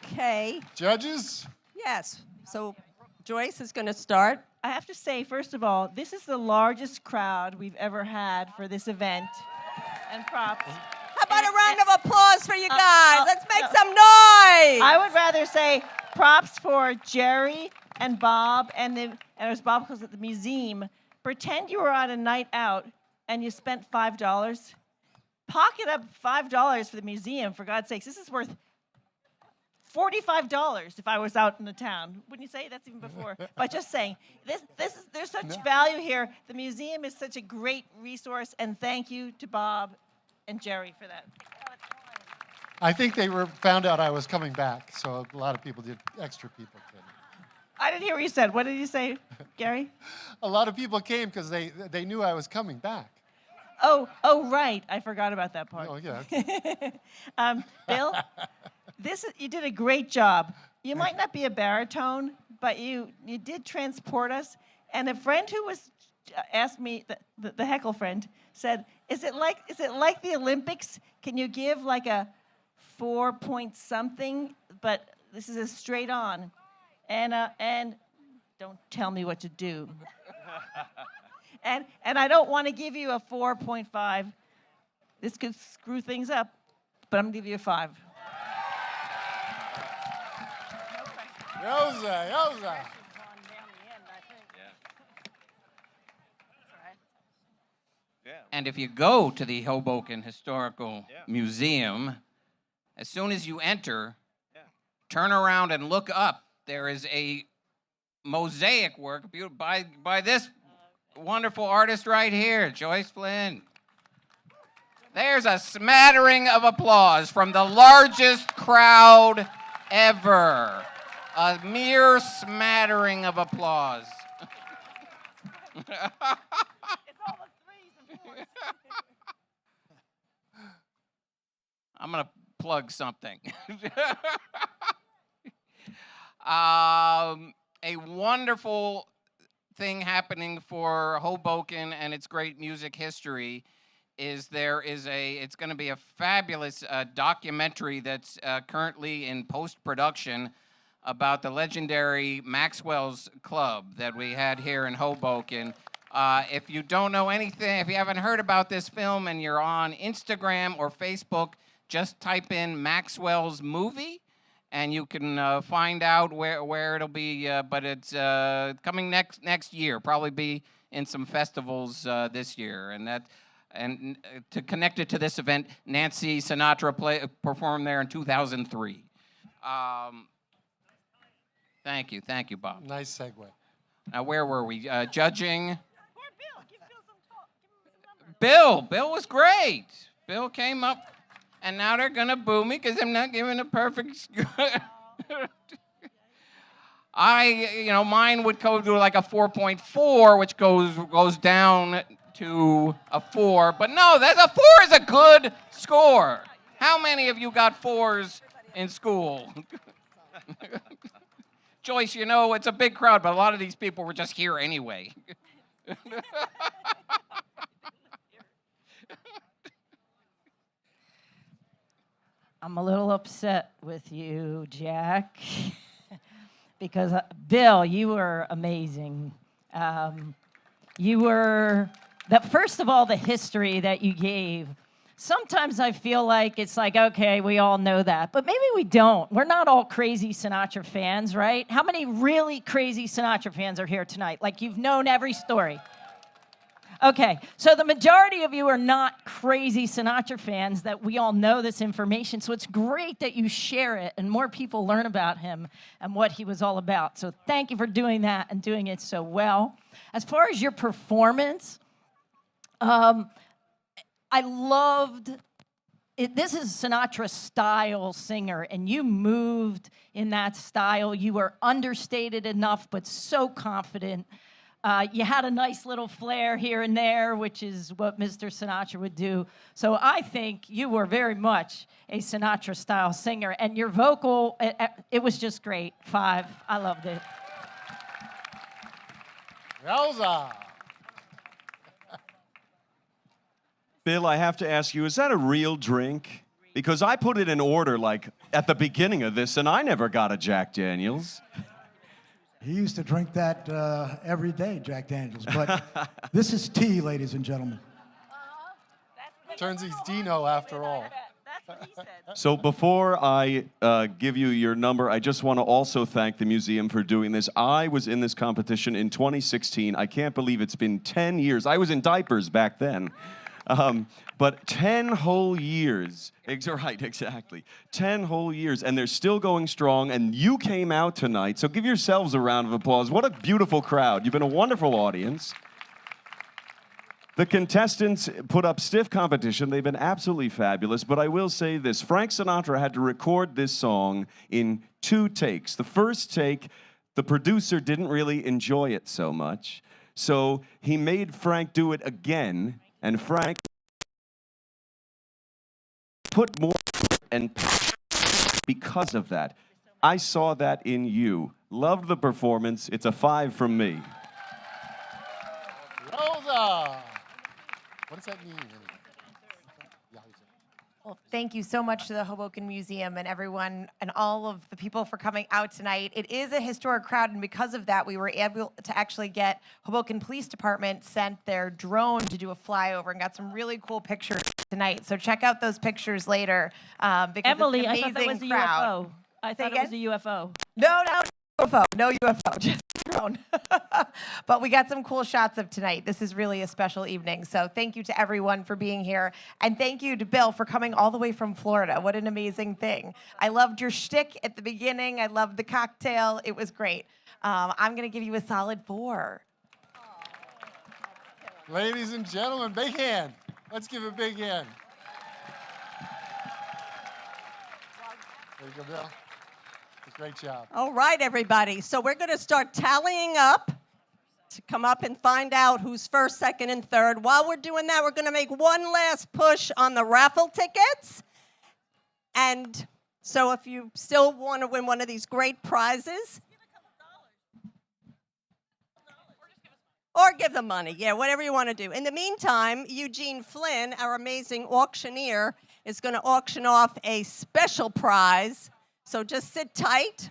Okay. Judges? Yes. So Joyce is going to start. I have to say, first of all, this is the largest crowd we've ever had for this event. And props. How about a round of applause for you guys? Let's make some noise. I would rather say props for Geri and Bob, and it was Bob because at the museum. Pretend you were on a night out and you spent $5. Pocket up $5 for the museum, for God's sakes. This is worth $45 if I was out in the town. Wouldn't you say? That's even before. But just saying, there's such value here. The museum is such a great resource, and thank you to Bob and Geri for that. I think they found out I was coming back, so a lot of people did. Extra people did. I didn't hear what you said. What did you say, Geri? A lot of people came because they knew I was coming back. Oh, right. I forgot about that part. Oh, yeah. Okay. Bill, you did a great job. You might not be a baritone, but you did transport us. And a friend who was asked me, the heckle friend, said, "Is it like the Olympics? Can you give like a 4-point something? But this is a straight on." And don't tell me what to do. And I don't want to give you a 4.5. This could screw things up, but I'm going to give you a 5. Yoza. And if you go to the Hoboken Historical Museum, as soon as you enter, turn around and look up. There is a mosaic work by this wonderful artist right here, Joyce Flynn. There's a smattering of applause from the largest crowd ever. A mere smattering of applause. It's all the 3s and 4s. I'm going to plug something. A wonderful thing happening for Hoboken and its great music history is it's going to be a fabulous documentary that's currently in post-production about the legendary Maxwell's Club that we had here in Hoboken. If you don't know anything, if you haven't heard about this film and you're on Instagram or Facebook, just type in Maxwell's Movie, and you can find out where it'll be. But it's coming next year, probably be in some festivals this year. And to connect it to this event, Nancy Sinatra performed there in 2003. Thank you, Bob. Nice segue. Now, where were we? Judging. Bill was great. Bill came up, and now they're gonna boo me because I'm not giving a perfect score. Mine would go to like a 4.4, which goes down to a 4. But no, a 4 is a good score. How many of you got 4s in school? Joyce, it's a big crowd, but a lot of these people were just here anyway. I'm a little upset with you, Jack, because Bill, you were amazing. You were that first of all, the history that you gave. Sometimes I feel like it's like, okay, we all know that, but maybe we don't. We're not all crazy Sinatra fans, right? How many really crazy Sinatra fans are here tonight? Like you've known every story. Okay, so the majority of you are not crazy Sinatra fans that we all know this information, so it's great that you share it and more people learn about him and what he was all about. So thank you for doing that and doing it so well. As far as your performance, I loved it. This is Sinatra style singer, and you moved in that style. You were understated enough, but so confident. You had a nice little flair here and there, which is what Mr. Sinatra would do. So I think you were very much a Sinatra style singer, and your vocal, it was just great. 5, I loved it. Rosa. Bill, I have to ask you, is that a real drink? Because I put it in order like at the beginning of this, and I never got a Jack Daniels. He used to drink that every day, Jack Daniels. But this is tea, ladies and gentlemen. Turns he's Dino after all. So before I give you your number, I just want to also thank the museum for doing this. I was in this competition in 2016. I can't believe it's been 10 years. I was in diapers back then. But 10 whole years, right, exactly. 10 whole years, and they're still going strong, and you came out tonight, so give yourselves a round of applause. What a beautiful crowd. You've been a wonderful audience. The contestants put up stiff competition. They've been absolutely fabulous, but I will say this. Frank Sinatra had to record this song in 2 takes. The first take, the producer didn't really enjoy it so much, so he made Frank do it again, and Frank put more and because of that. I saw that in you. Loved the performance. It's a 5 from me. Rosa. What does that mean? Well, thank you so much to the Hoboken Museum and everyone and all of the people for coming out tonight. It is a historic crowd, and because of that, we were able to actually get Hoboken Police Department sent their drone to do a flyover and got some really cool pictures tonight. So check out those pictures later. Because Emily, it's an I thought that was amazing a crowd. UFO. I thought it was a UFO. No UFO, no UFO, just drone. But we got some cool shots of tonight. This is really a special evening. So thank you to everyone for being here. And thank you to Bill for coming all the way from Florida. What an amazing thing. I loved your shtick at the beginning. I loved the cocktail. It was great. I'm going to give you a solid 4. Ladies and gentlemen, big hand. Let's give a big hand. There you go, Bill. Great job. All right, everybody. So we're going to start tallying up to come up and find out who's first, second, and third. While we're doing that, we're going to make one last push on the raffle tickets. And so if you still want to win one of these great prizes, or give them money. Yeah, whatever you want to do. In the meantime, Eugene Flynn, our amazing auctioneer, is going to auction off a special prize. So just sit tight.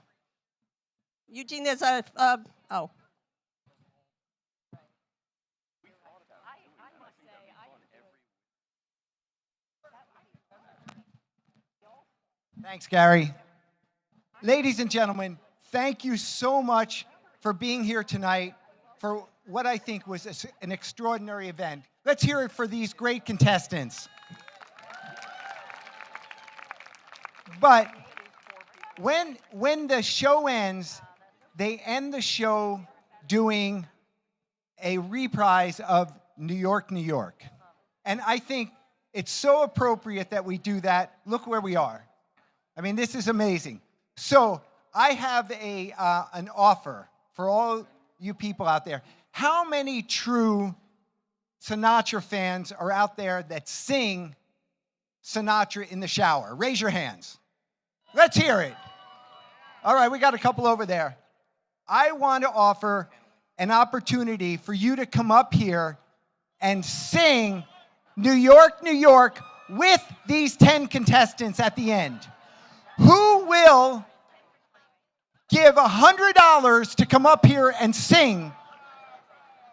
Eugene, there's oh. Thanks, Gary. Ladies and gentlemen, thank you so much for being here tonight for what I think was an extraordinary event. Let's hear it for these great contestants. But when the show ends, they end the show doing a reprise of New York, New York. And I think it's so appropriate that we do that. Look where we are. I mean, this is amazing. So I have an offer for all you people out there. How many true Sinatra fans are out there that sing Sinatra in the shower? Raise your hands. Let's hear it. All right, we got a couple over there. I want to offer an opportunity for you to come up here and sing New York, New York with these 10 contestants at the end. Who will give $100 to come up here and sing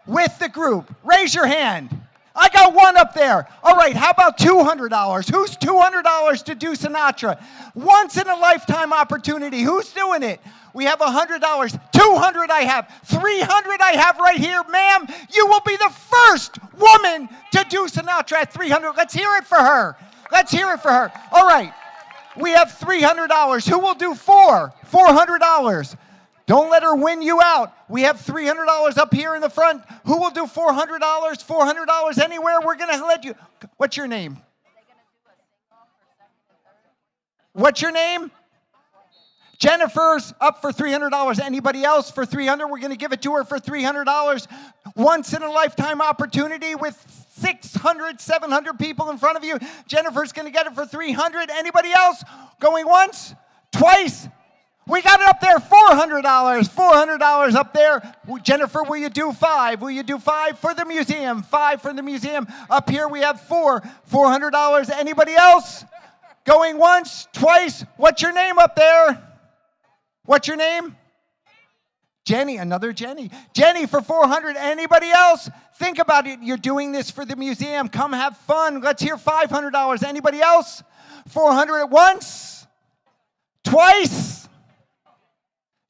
with the group? Raise your hand. I got one up there. All right, how about $200? Who's $200 to do Sinatra? Once in a lifetime opportunity. Who's doing it? We have $100. $200 I have. $300 I have right here. Ma'am, you will be the first woman to do Sinatra at $300. Let's hear it for her. Let's hear it for her. All right. We have $300. Who will do four? $400. Don't let her win you out. We have $300 up here in the front. Who will do $400? $400 anywhere. We're going to let you. What's your name? What's your name? Jennifer's up for $300. Anybody else for $300? We're going to give it to her for $300. Once in a lifetime opportunity with 600, 700 people in front of you. Jennifer's going to get it for $300. Anybody else? Going once? Twice? We got it up there, $400. $400 up there. Jennifer, will you do 5? Will you do 5 for the museum? 5 for the museum. Up here we have 4. $400. Anybody else? Going once? Twice? What's your name up there? What's your name? Jenny, another Jenny. Jenny for $400. Anybody else? Think about it. You're doing this for the museum. Come have fun. Let's hear $500. Anybody else? $400 at once? Twice?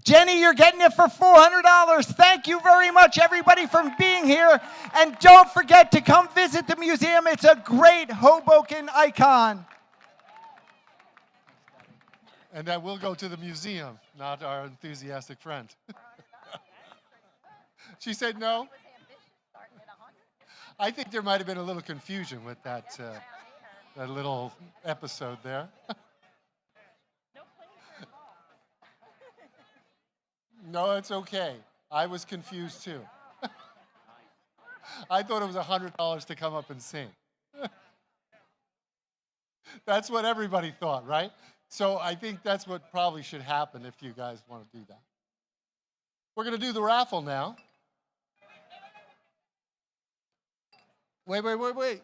Jenny, you're getting it for $400. Thank you very much, everybody, for being here. And don't forget to come visit the museum. It's a great Hoboken icon. And that will go to the museum, not our enthusiastic friend. She said no. I think there might have been a little confusion with that little episode there. No, it's okay. I was confused too. I thought it was $100 to come up and sing. That's what everybody thought, right? So I think that's what probably should happen if you guys want to do that. We're going to do the raffle now. Wait.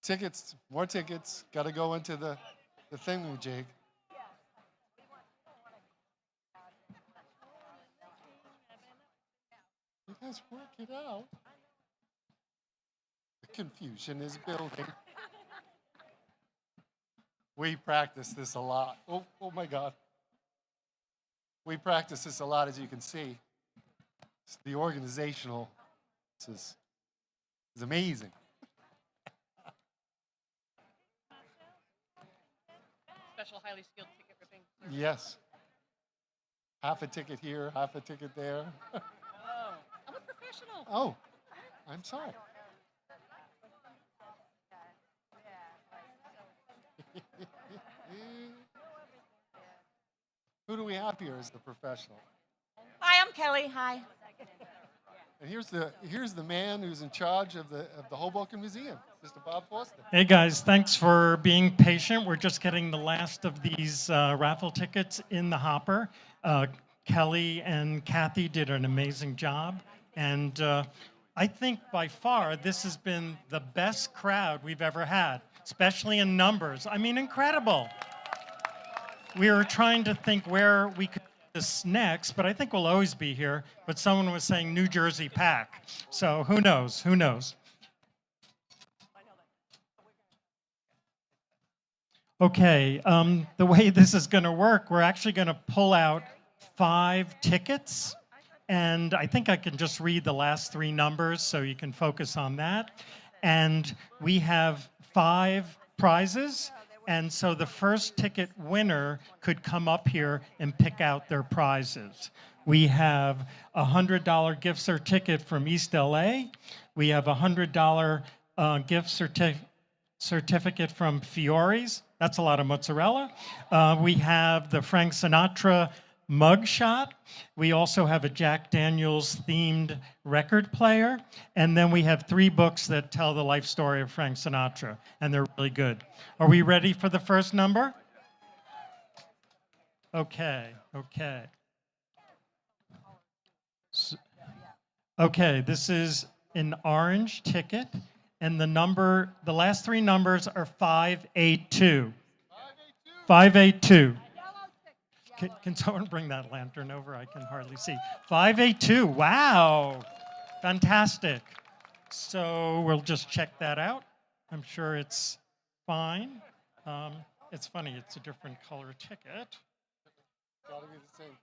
Tickets, more tickets. Got to go into the thingamajig. You guys work it out. The confusion is building. We practice this a lot. Oh my God. We practice this a lot, as you can see. It's the organizational, this is amazing. Special highly skilled ticket ripping. Yes. Half a ticket here, half a ticket there. Oh, I'm a professional. Oh, I'm sorry. Who do we have here as the professional? Hi, I'm Kelly. Hi. And here's the man who's in charge of the Hoboken Museum, Mr. Bob Foster. Hey guys, thanks for being patient. We're just getting the last of these raffle tickets in the hopper. Kelly and Kathy did an amazing job, and I think by far this has been the best crowd we've ever had, especially in numbers. I mean, incredible. We were trying to think where we could do this next, but I think we'll always be here. But someone was saying New Jersey Pack, so who knows? Who knows? Okay, the way this is going to work, we're actually going to pull out 5 tickets, and I think I can just read the last 3 numbers so you can focus on that. And we have 5 prizes, and so the first ticket winner could come up here and pick out their prizes. We have a $100 gift certificate from East LA. We have a $100 gift certificate from Fiore's. That's a lot of mozzarella. We have the Frank Sinatra mugshot. We also have a Jack Daniels themed record player. And then we have 3 books that tell the life story of Frank Sinatra, and they're really good. Are we ready for the first number? Okay. Okay, this is an orange ticket, and the last 3 numbers are 582. 582. Can someone bring that lantern over? I can hardly see. 582. Wow. Fantastic. So we'll just check that out. I'm sure it's fine. It's funny, it's a different color ticket. Gotta be the same.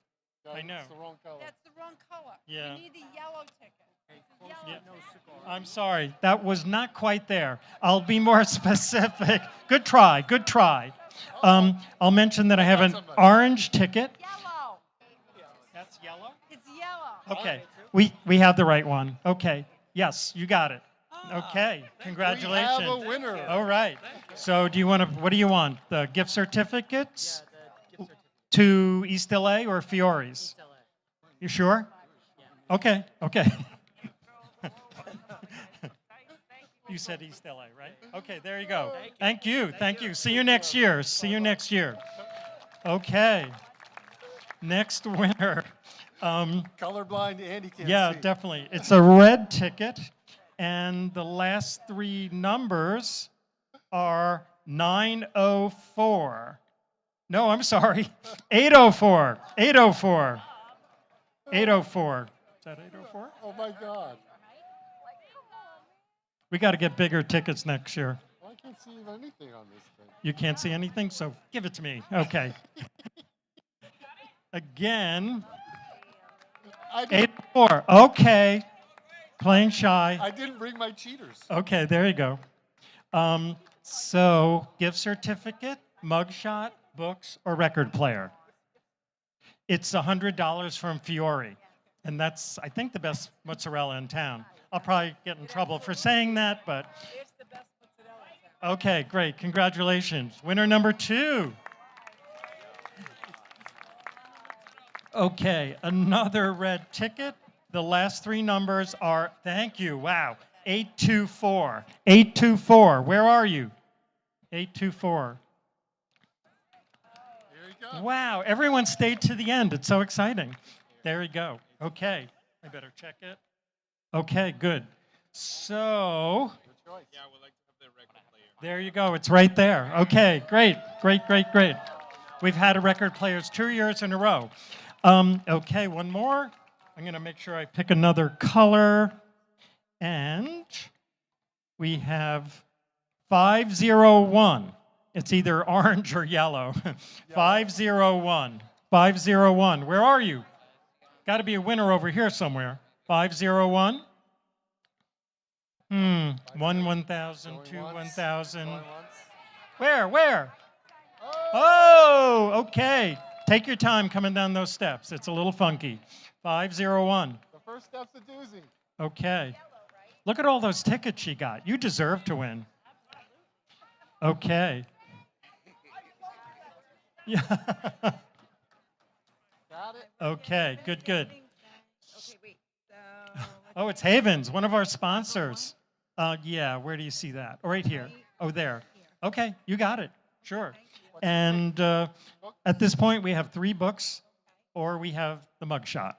I know. It's the wrong color. That's the wrong color. Yeah. You need the yellow ticket. Yeah. I'm sorry, that was not quite there. I'll be more specific. Good try, good try. I'll mention that I have an orange ticket. Yellow. That's yellow? It's yellow. Okay, we have the right one. Okay, yes, you got it. Okay, congratulations. We have a winner. All right. So do you want to, what do you want? The gift certificates? To East LA or Fiore's? You sure? Okay, okay. You said East LA, right? Okay, there you go. Thank you, thank you. See you next year. See you next year. Okay. Next winner. Colorblind Andy can't Yeah, see. definitely. It's a red ticket, and the last three numbers are 904. No, I'm sorry. 804. 804. 804. Is that 804? Oh my God. We got to get bigger tickets next year. Well, I can't see anything on this thing. You can't see anything, so give it to me. Okay. Again. 804. Okay. Playing shy. I didn't bring my cheaters. Okay, there you go. So, gift certificate, mugshot, books, or record player. It's $100 from Fiore, and that's, I think, the best mozzarella in town. I'll probably get in trouble for saying that, but. It's the best mozzarella in town. Okay, great. Congratulations. Winner number 2. Okay, another red ticket. The last three numbers are, thank you, wow, 824. 824, where are you? 824. Wow, everyone stayed to the end. It's so exciting. There you go. Okay, I better check it. Okay, good. So, there you go. It's right there. Okay, great, great, great, great. We've had a record players 2 years in a row. Okay, one more. I'm going to make sure I pick another color. And we have 501. It's either orange or yellow. 501. 501. Where are you? Got to be a winner over here somewhere. 501. 1,000, 1,000. Where? Oh, okay. Take your time coming down those steps. It's a little funky. 501. The first step's a doozy. Okay. Look at all those tickets she got. You deserve to win. Okay. Yeah. Got it? Okay, good, good. Oh, it's Havens, one of our sponsors. Yeah, where do you see that? Oh, right here. Oh, there. Okay, you got it. Sure. And at this point, we have 3 books, or we have the mugshot.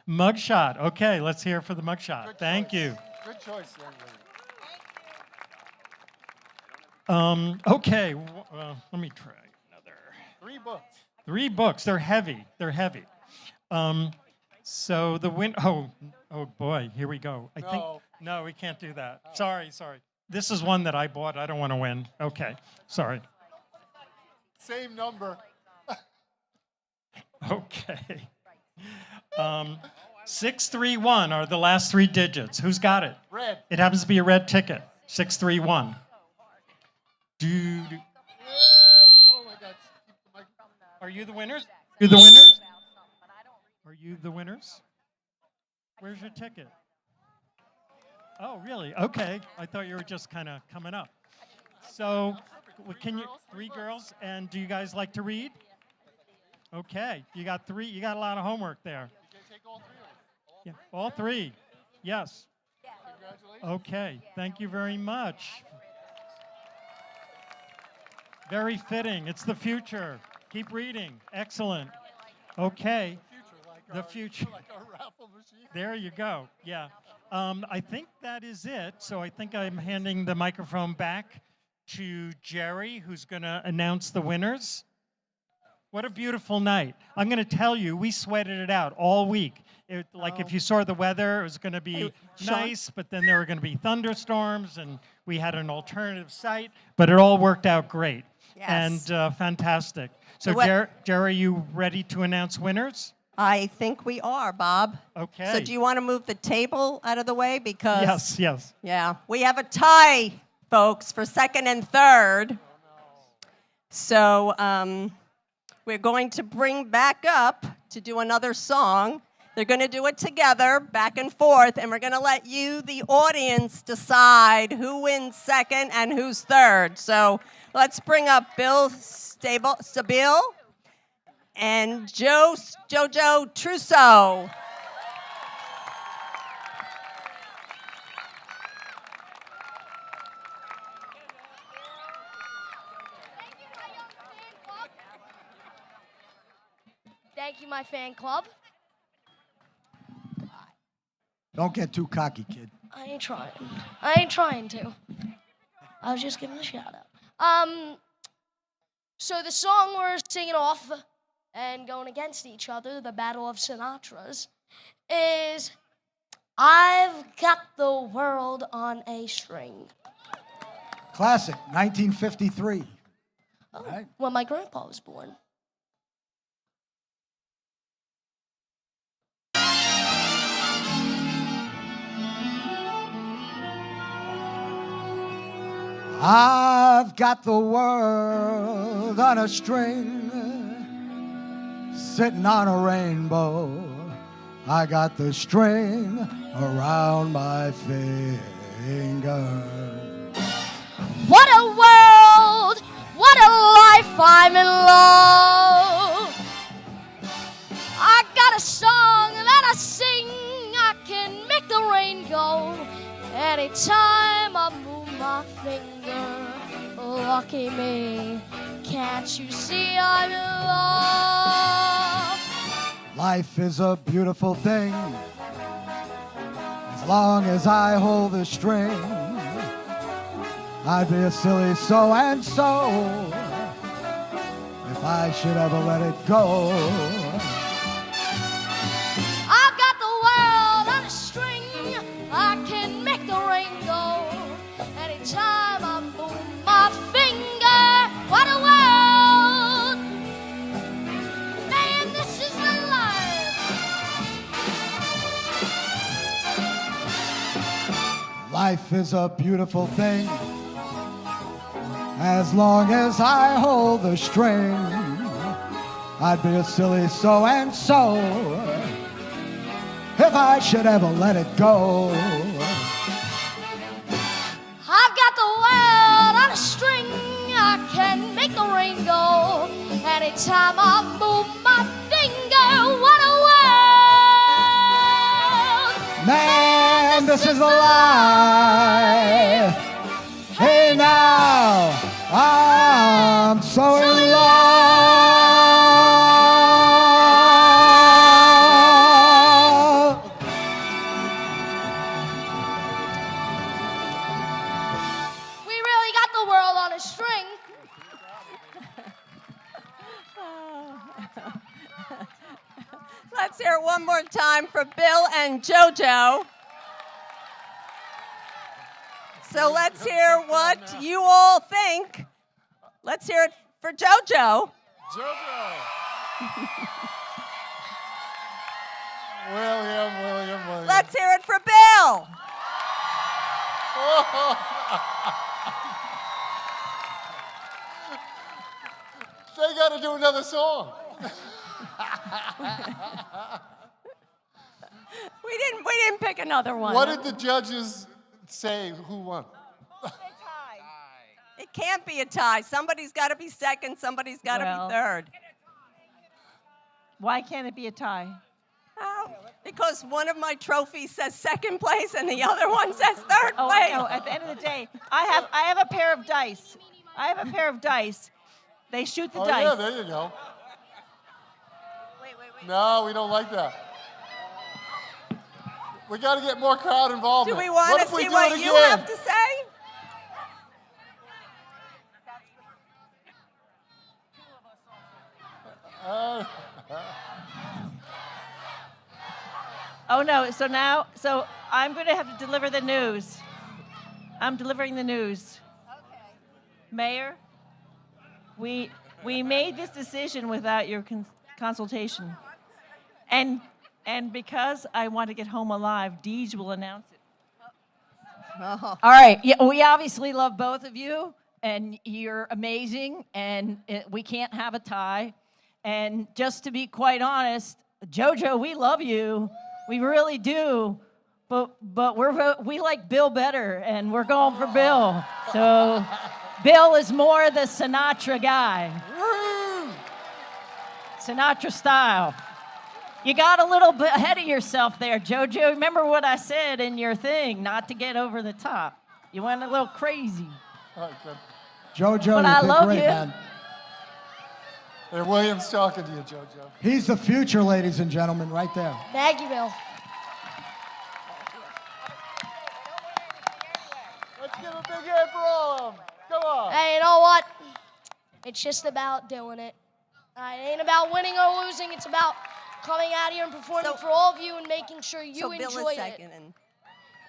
Mugshot. Okay, let's hear for the mugshot. Thank you. Good choice, young lady. Okay, let me try another. 3 books. 3 books. They're heavy. They're heavy. So the oh boy, here we go. I think no, we can't do that. Sorry. This is one that I bought. I don't want to win. Okay, sorry. Same number. Okay. 631 are the last 3 digits. Who's got it? Red. It happens to be a red ticket. 631. Oh my God. Are you the winners? You're the winners? Are you the winners? Where's your ticket? Oh, really? Okay. I thought you were just kind of coming up. So, can you 3 girls? And do you guys like to read? Okay. You got 3. You got a lot of homework there. Yeah, all 3. Yes. Okay. Thank you very much. Very fitting. It's the future. Keep reading. Excellent. Okay. The future. There you go. Yeah. I think that is it. So I think I'm handing the microphone back to Geri, who's going to announce the winners. What a beautiful night. I'm going to tell you, we sweated it out all week. If you saw the weather, it was going to be nice, but then there were going to be thunderstorms, and we had an alternative site, but it all worked out great. Yes. And fantastic. So, Geri, you ready to announce winners? I think we are, Bob. Okay. So do you want to move the table out of the way? Because Yes. Yeah, we have a tie, folks, for second and third. So we're going to bring back up to do another song. They're going to do it together, back and forth, and we're going to let you, the audience, decide who wins second and who's third. So let's bring up Bill Stabile and Jojo Trusso. Thank you, my fan club. Don't get too cocky, kid. I ain't trying to. I was just giving a shout out. So the song we're singing off and going against each other, the Battle of Sinatras, is I've Got the World on a String. Classic, 1953. Oh, Right. when my grandpa was born. I've got the world on a string, sitting on a rainbow. I got the string around my finger. What a world, what a life, I'm in love. I got a song that I sing, I can make the rain go anytime I move my finger. Lucky me, can't you see I'm in love? Life is a beautiful thing, as long as I hold the string. I'd be a silly so-and-so if I should ever let it go. I've got the world on a string, I can make the rain go anytime I move my finger. What a world! Man, this is my life. Life is a beautiful thing, as long as I hold the string. I'd be a silly so-and-so if I should ever let it go. I've got the world on a string, I can make the rain go anytime I move my finger. What a world! Man, this is the life. Hey now, I'm so in love. We really got the world on a string. Let's hear it one more time for Bill and JoJo. So let's hear what you all think. Let's hear it for JoJo. William. Let's hear it for Bill. They got to do another song. We didn't pick another one. What did the judges say? Who won? It can't be a tie. Somebody's got to be second. Somebody's got to Well. be third. Why can't it be a tie? Oh, because one of my trophies says second place and the other one says third Oh, place. no. At the end of the day, I have a pair of dice. They shoot the dice. Yeah, there you go. Wait. No, we don't like that. We got to get more crowd involvement. Do we want if to we see do what it you again? have to say? Oh no, so I'm going to have to deliver the news. I'm delivering the news. Okay. Mayor, we made this decision without your consultation. And because I want to get home alive, Deej will announce it. All right. Yeah, we obviously love both of you, and you're amazing, and we can't have a tie. And just to be quite honest, JoJo, we love you. We really do. But we like Bill better, and we're going for Bill. So Bill is more the Sinatra guy. Sinatra style. You got a little bit ahead of yourself there, JoJo. Remember what I said in your thing, not to get over the top. You went a little crazy. All right, good. JoJo, But I you love did great, you. man. Hey, William's talking to you, JoJo. He's the future, ladies and gentlemen, right there. Thank you, Bill. Let's give a big hand for all of them. Come on. Hey, you know what? It's just about doing it. It ain't about winning or losing. It's about coming out here and performing for all of you and making sure you Bill is enjoyed second, it. and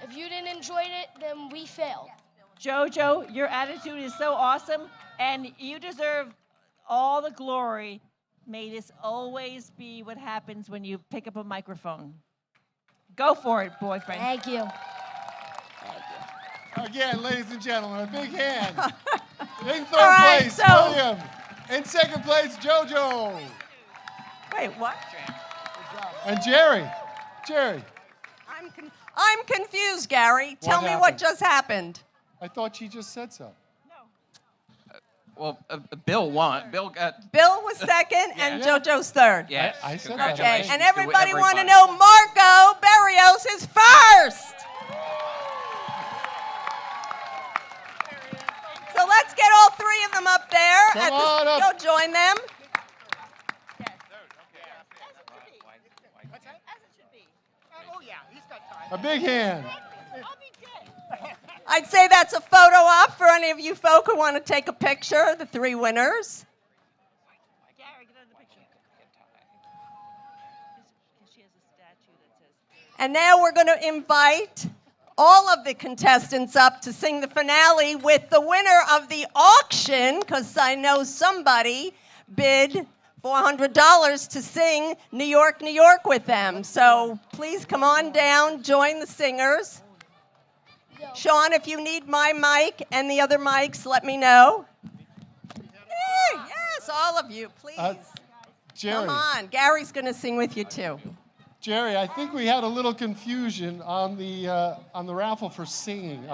If you didn't enjoy it, then we failed. JoJo, your attitude is so awesome, and you deserve all the glory. May this always be what happens when you pick up a microphone. Go for it, boyfriend. Thank you. Again, ladies and gentlemen, a big hand. In third All right, place, so- William. In second place, JoJo. wait, what? And Geri. I'm confused, Gary. Tell me what happened? just happened. I thought she just said so. Well, Bill won. Bill was second and JoJo's third. Yes. I said Okay, Congratulations and to everybody want to everybody. know Marco Barrios is first. So let's get all three of them up there. Come on up. Go join them. A big hand. I'd say that's a photo op for any of you folk who want to take a picture, the three winners. And now we're going to invite all of the contestants up to sing the finale with the winner of the auction, because I know somebody bid $400 to sing New York, New York with them. So please come on down, join the singers. Sean, if you need my mic and the other mics, let me know. Hey, yes, all of you, please. Geri. Come on. Gary's going to sing with you, too. Geri, I think we had a little confusion on the raffle for singing.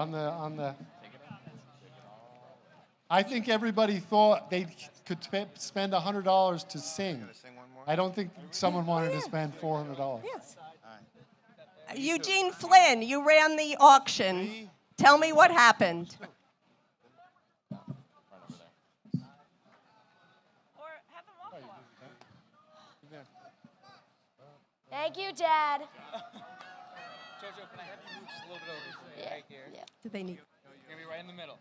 I think everybody thought they could spend $100 to sing. I don't think someone wanted to spend $400. Yes. Eugene Flynn, you ran the auction. Tell me what happened. Thank you, Dad. JoJo, can I have you move just a little bit over? Right here. Yeah. Do they need? You're going to be right in the middle.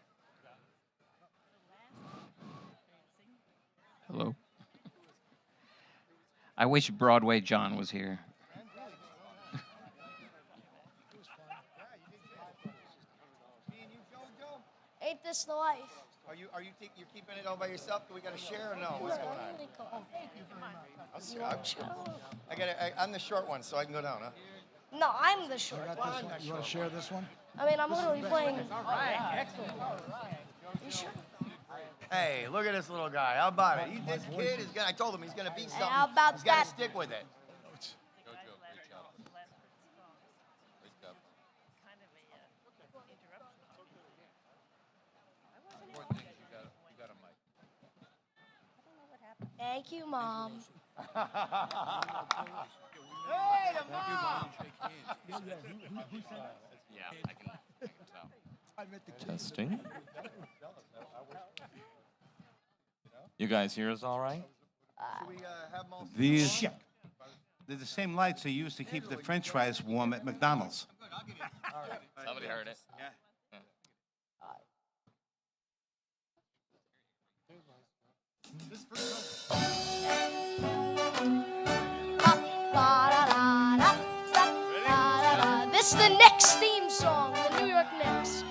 Hello. I wish Broadway John was here. Ain't this the life? Are you you're keeping it all by yourself? Do we got to share or no? What's going on? I'm the short one, so I can go down, huh? No, I'm the short one. You want to share this one? I mean, I'm literally playing. All right, excellent. You sure? Hey, look at this little guy. How about it? This kid is gonna. I told him he's gonna be something. How about he's gotta that? stick with it. Thank you, Mom. Hey, the mom! Yeah, I can tell. Testing. You guys hear us all right? These, they're the same lights they use to keep the French fries warm at McDonald's. Somebody heard it. This It's the Knicks theme song, the New York Knicks.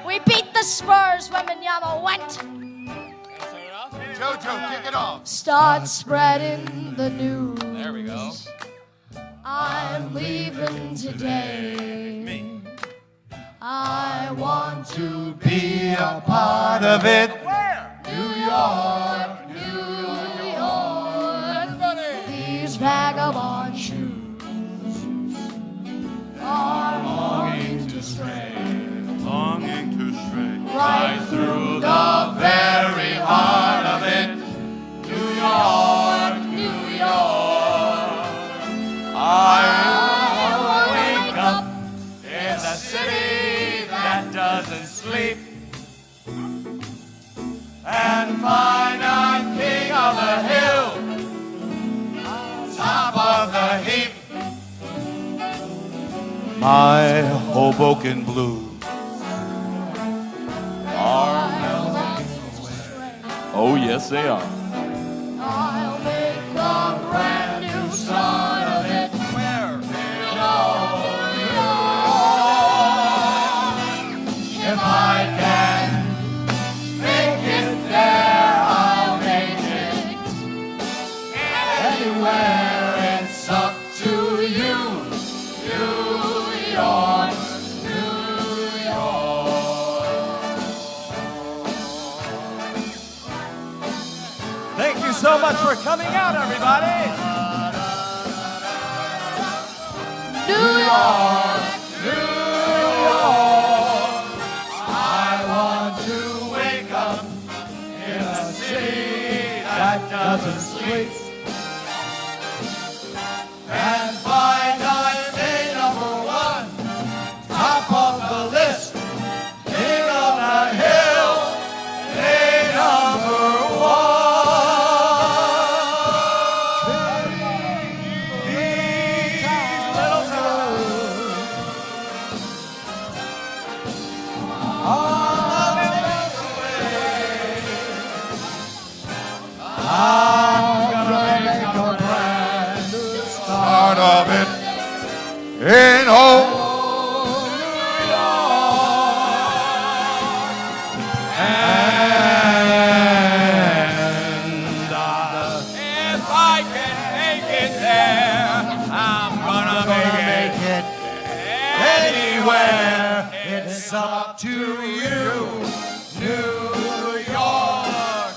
We beat the Spurs when Minyama went. Jojo, kick it off. Start spreading the news. There we go. I'm leaving today. I want to be a part of it. New York, New York. These vagabond shoes are longing to stray. Longing to stray Right through the very heart of it. New York, New York. I will wake up in the city that doesn't sleep and find I'm king of the hill, top of the heap. My Hoboken blues Are melting away. Oh, yes, they are. I'll make a brand new start of it. Where? If I can make it there, I'll make it anywhere. It's up to you, New York, New York. Thank you so much for coming out, everybody. New York, New York. I want to wake up in a city that doesn't sleep and find I'm a number one, top of the list, king of the hill, a number one. part of it in old New York. And if I can make it there, I'm gonna make it anywhere. It's up to you, New York,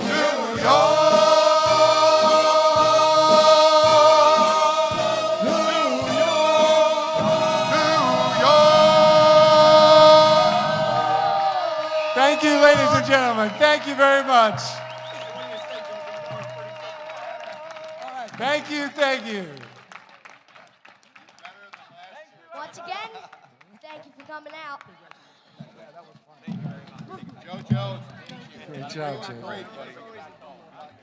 New York. Thank you, ladies and gentlemen. Thank you very much. Thank you, thank you. Once again, thank you for coming out. JoJo, great job, Joe. Great, buddy.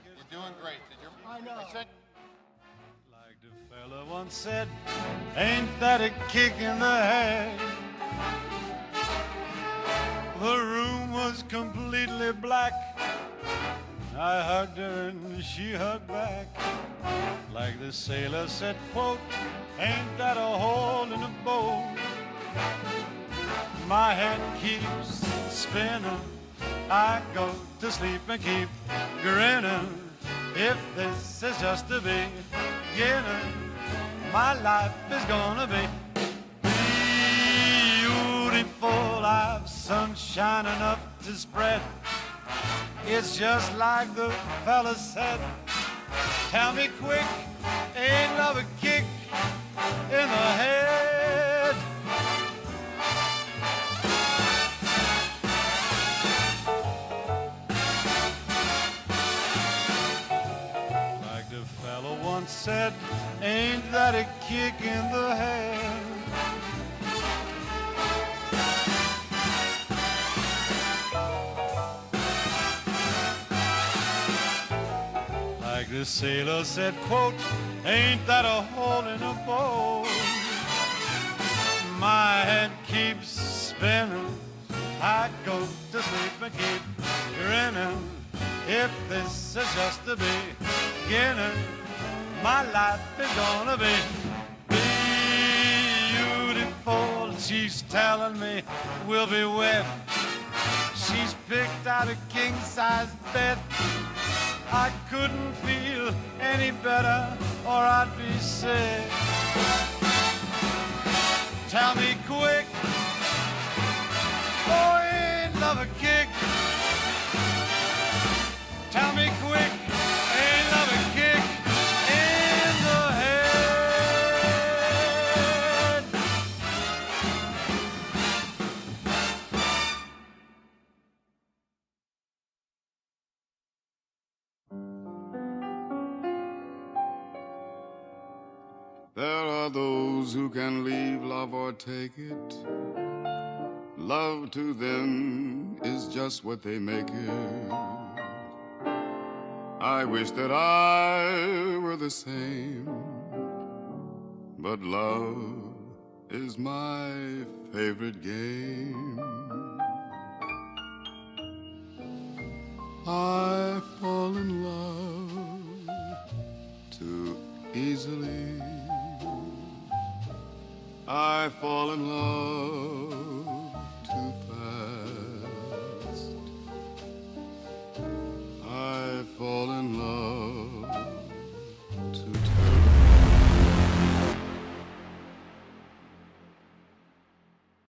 You're doing great. Did you? I know. Like the fella once said, ain't that a kick in the head? The room was completely black. I hugged her and she hugged back. Like the sailor said, quote, ain't that a hole in the boat? My head keeps spinning. I go to sleep and keep grinning. If this is just the beginning, my life is gonna be beautiful. I've sunshine enough to spread. It's just like the fella said. Tell me quick, ain't love a kick in the head? Like the fellow once said, ain't that a kick in the head? Like the sailor said, quote, ain't that a hole in a boat? My head keeps spinning. I go to sleep and keep grinning. If this is just the beginning, my life is gonna be beautiful. fold, she's telling me we'll be wed. She's picked out a king-size bed. I couldn't feel any better or I'd be sick. Tell me quick, oh, ain't love a kick? Tell me quick, ain't love a kick in the head? There are those who can leave love or take it. Love to them is just what they make it. I wish that I were the same, but love is my favorite game. I fall in love too easily. I fall in love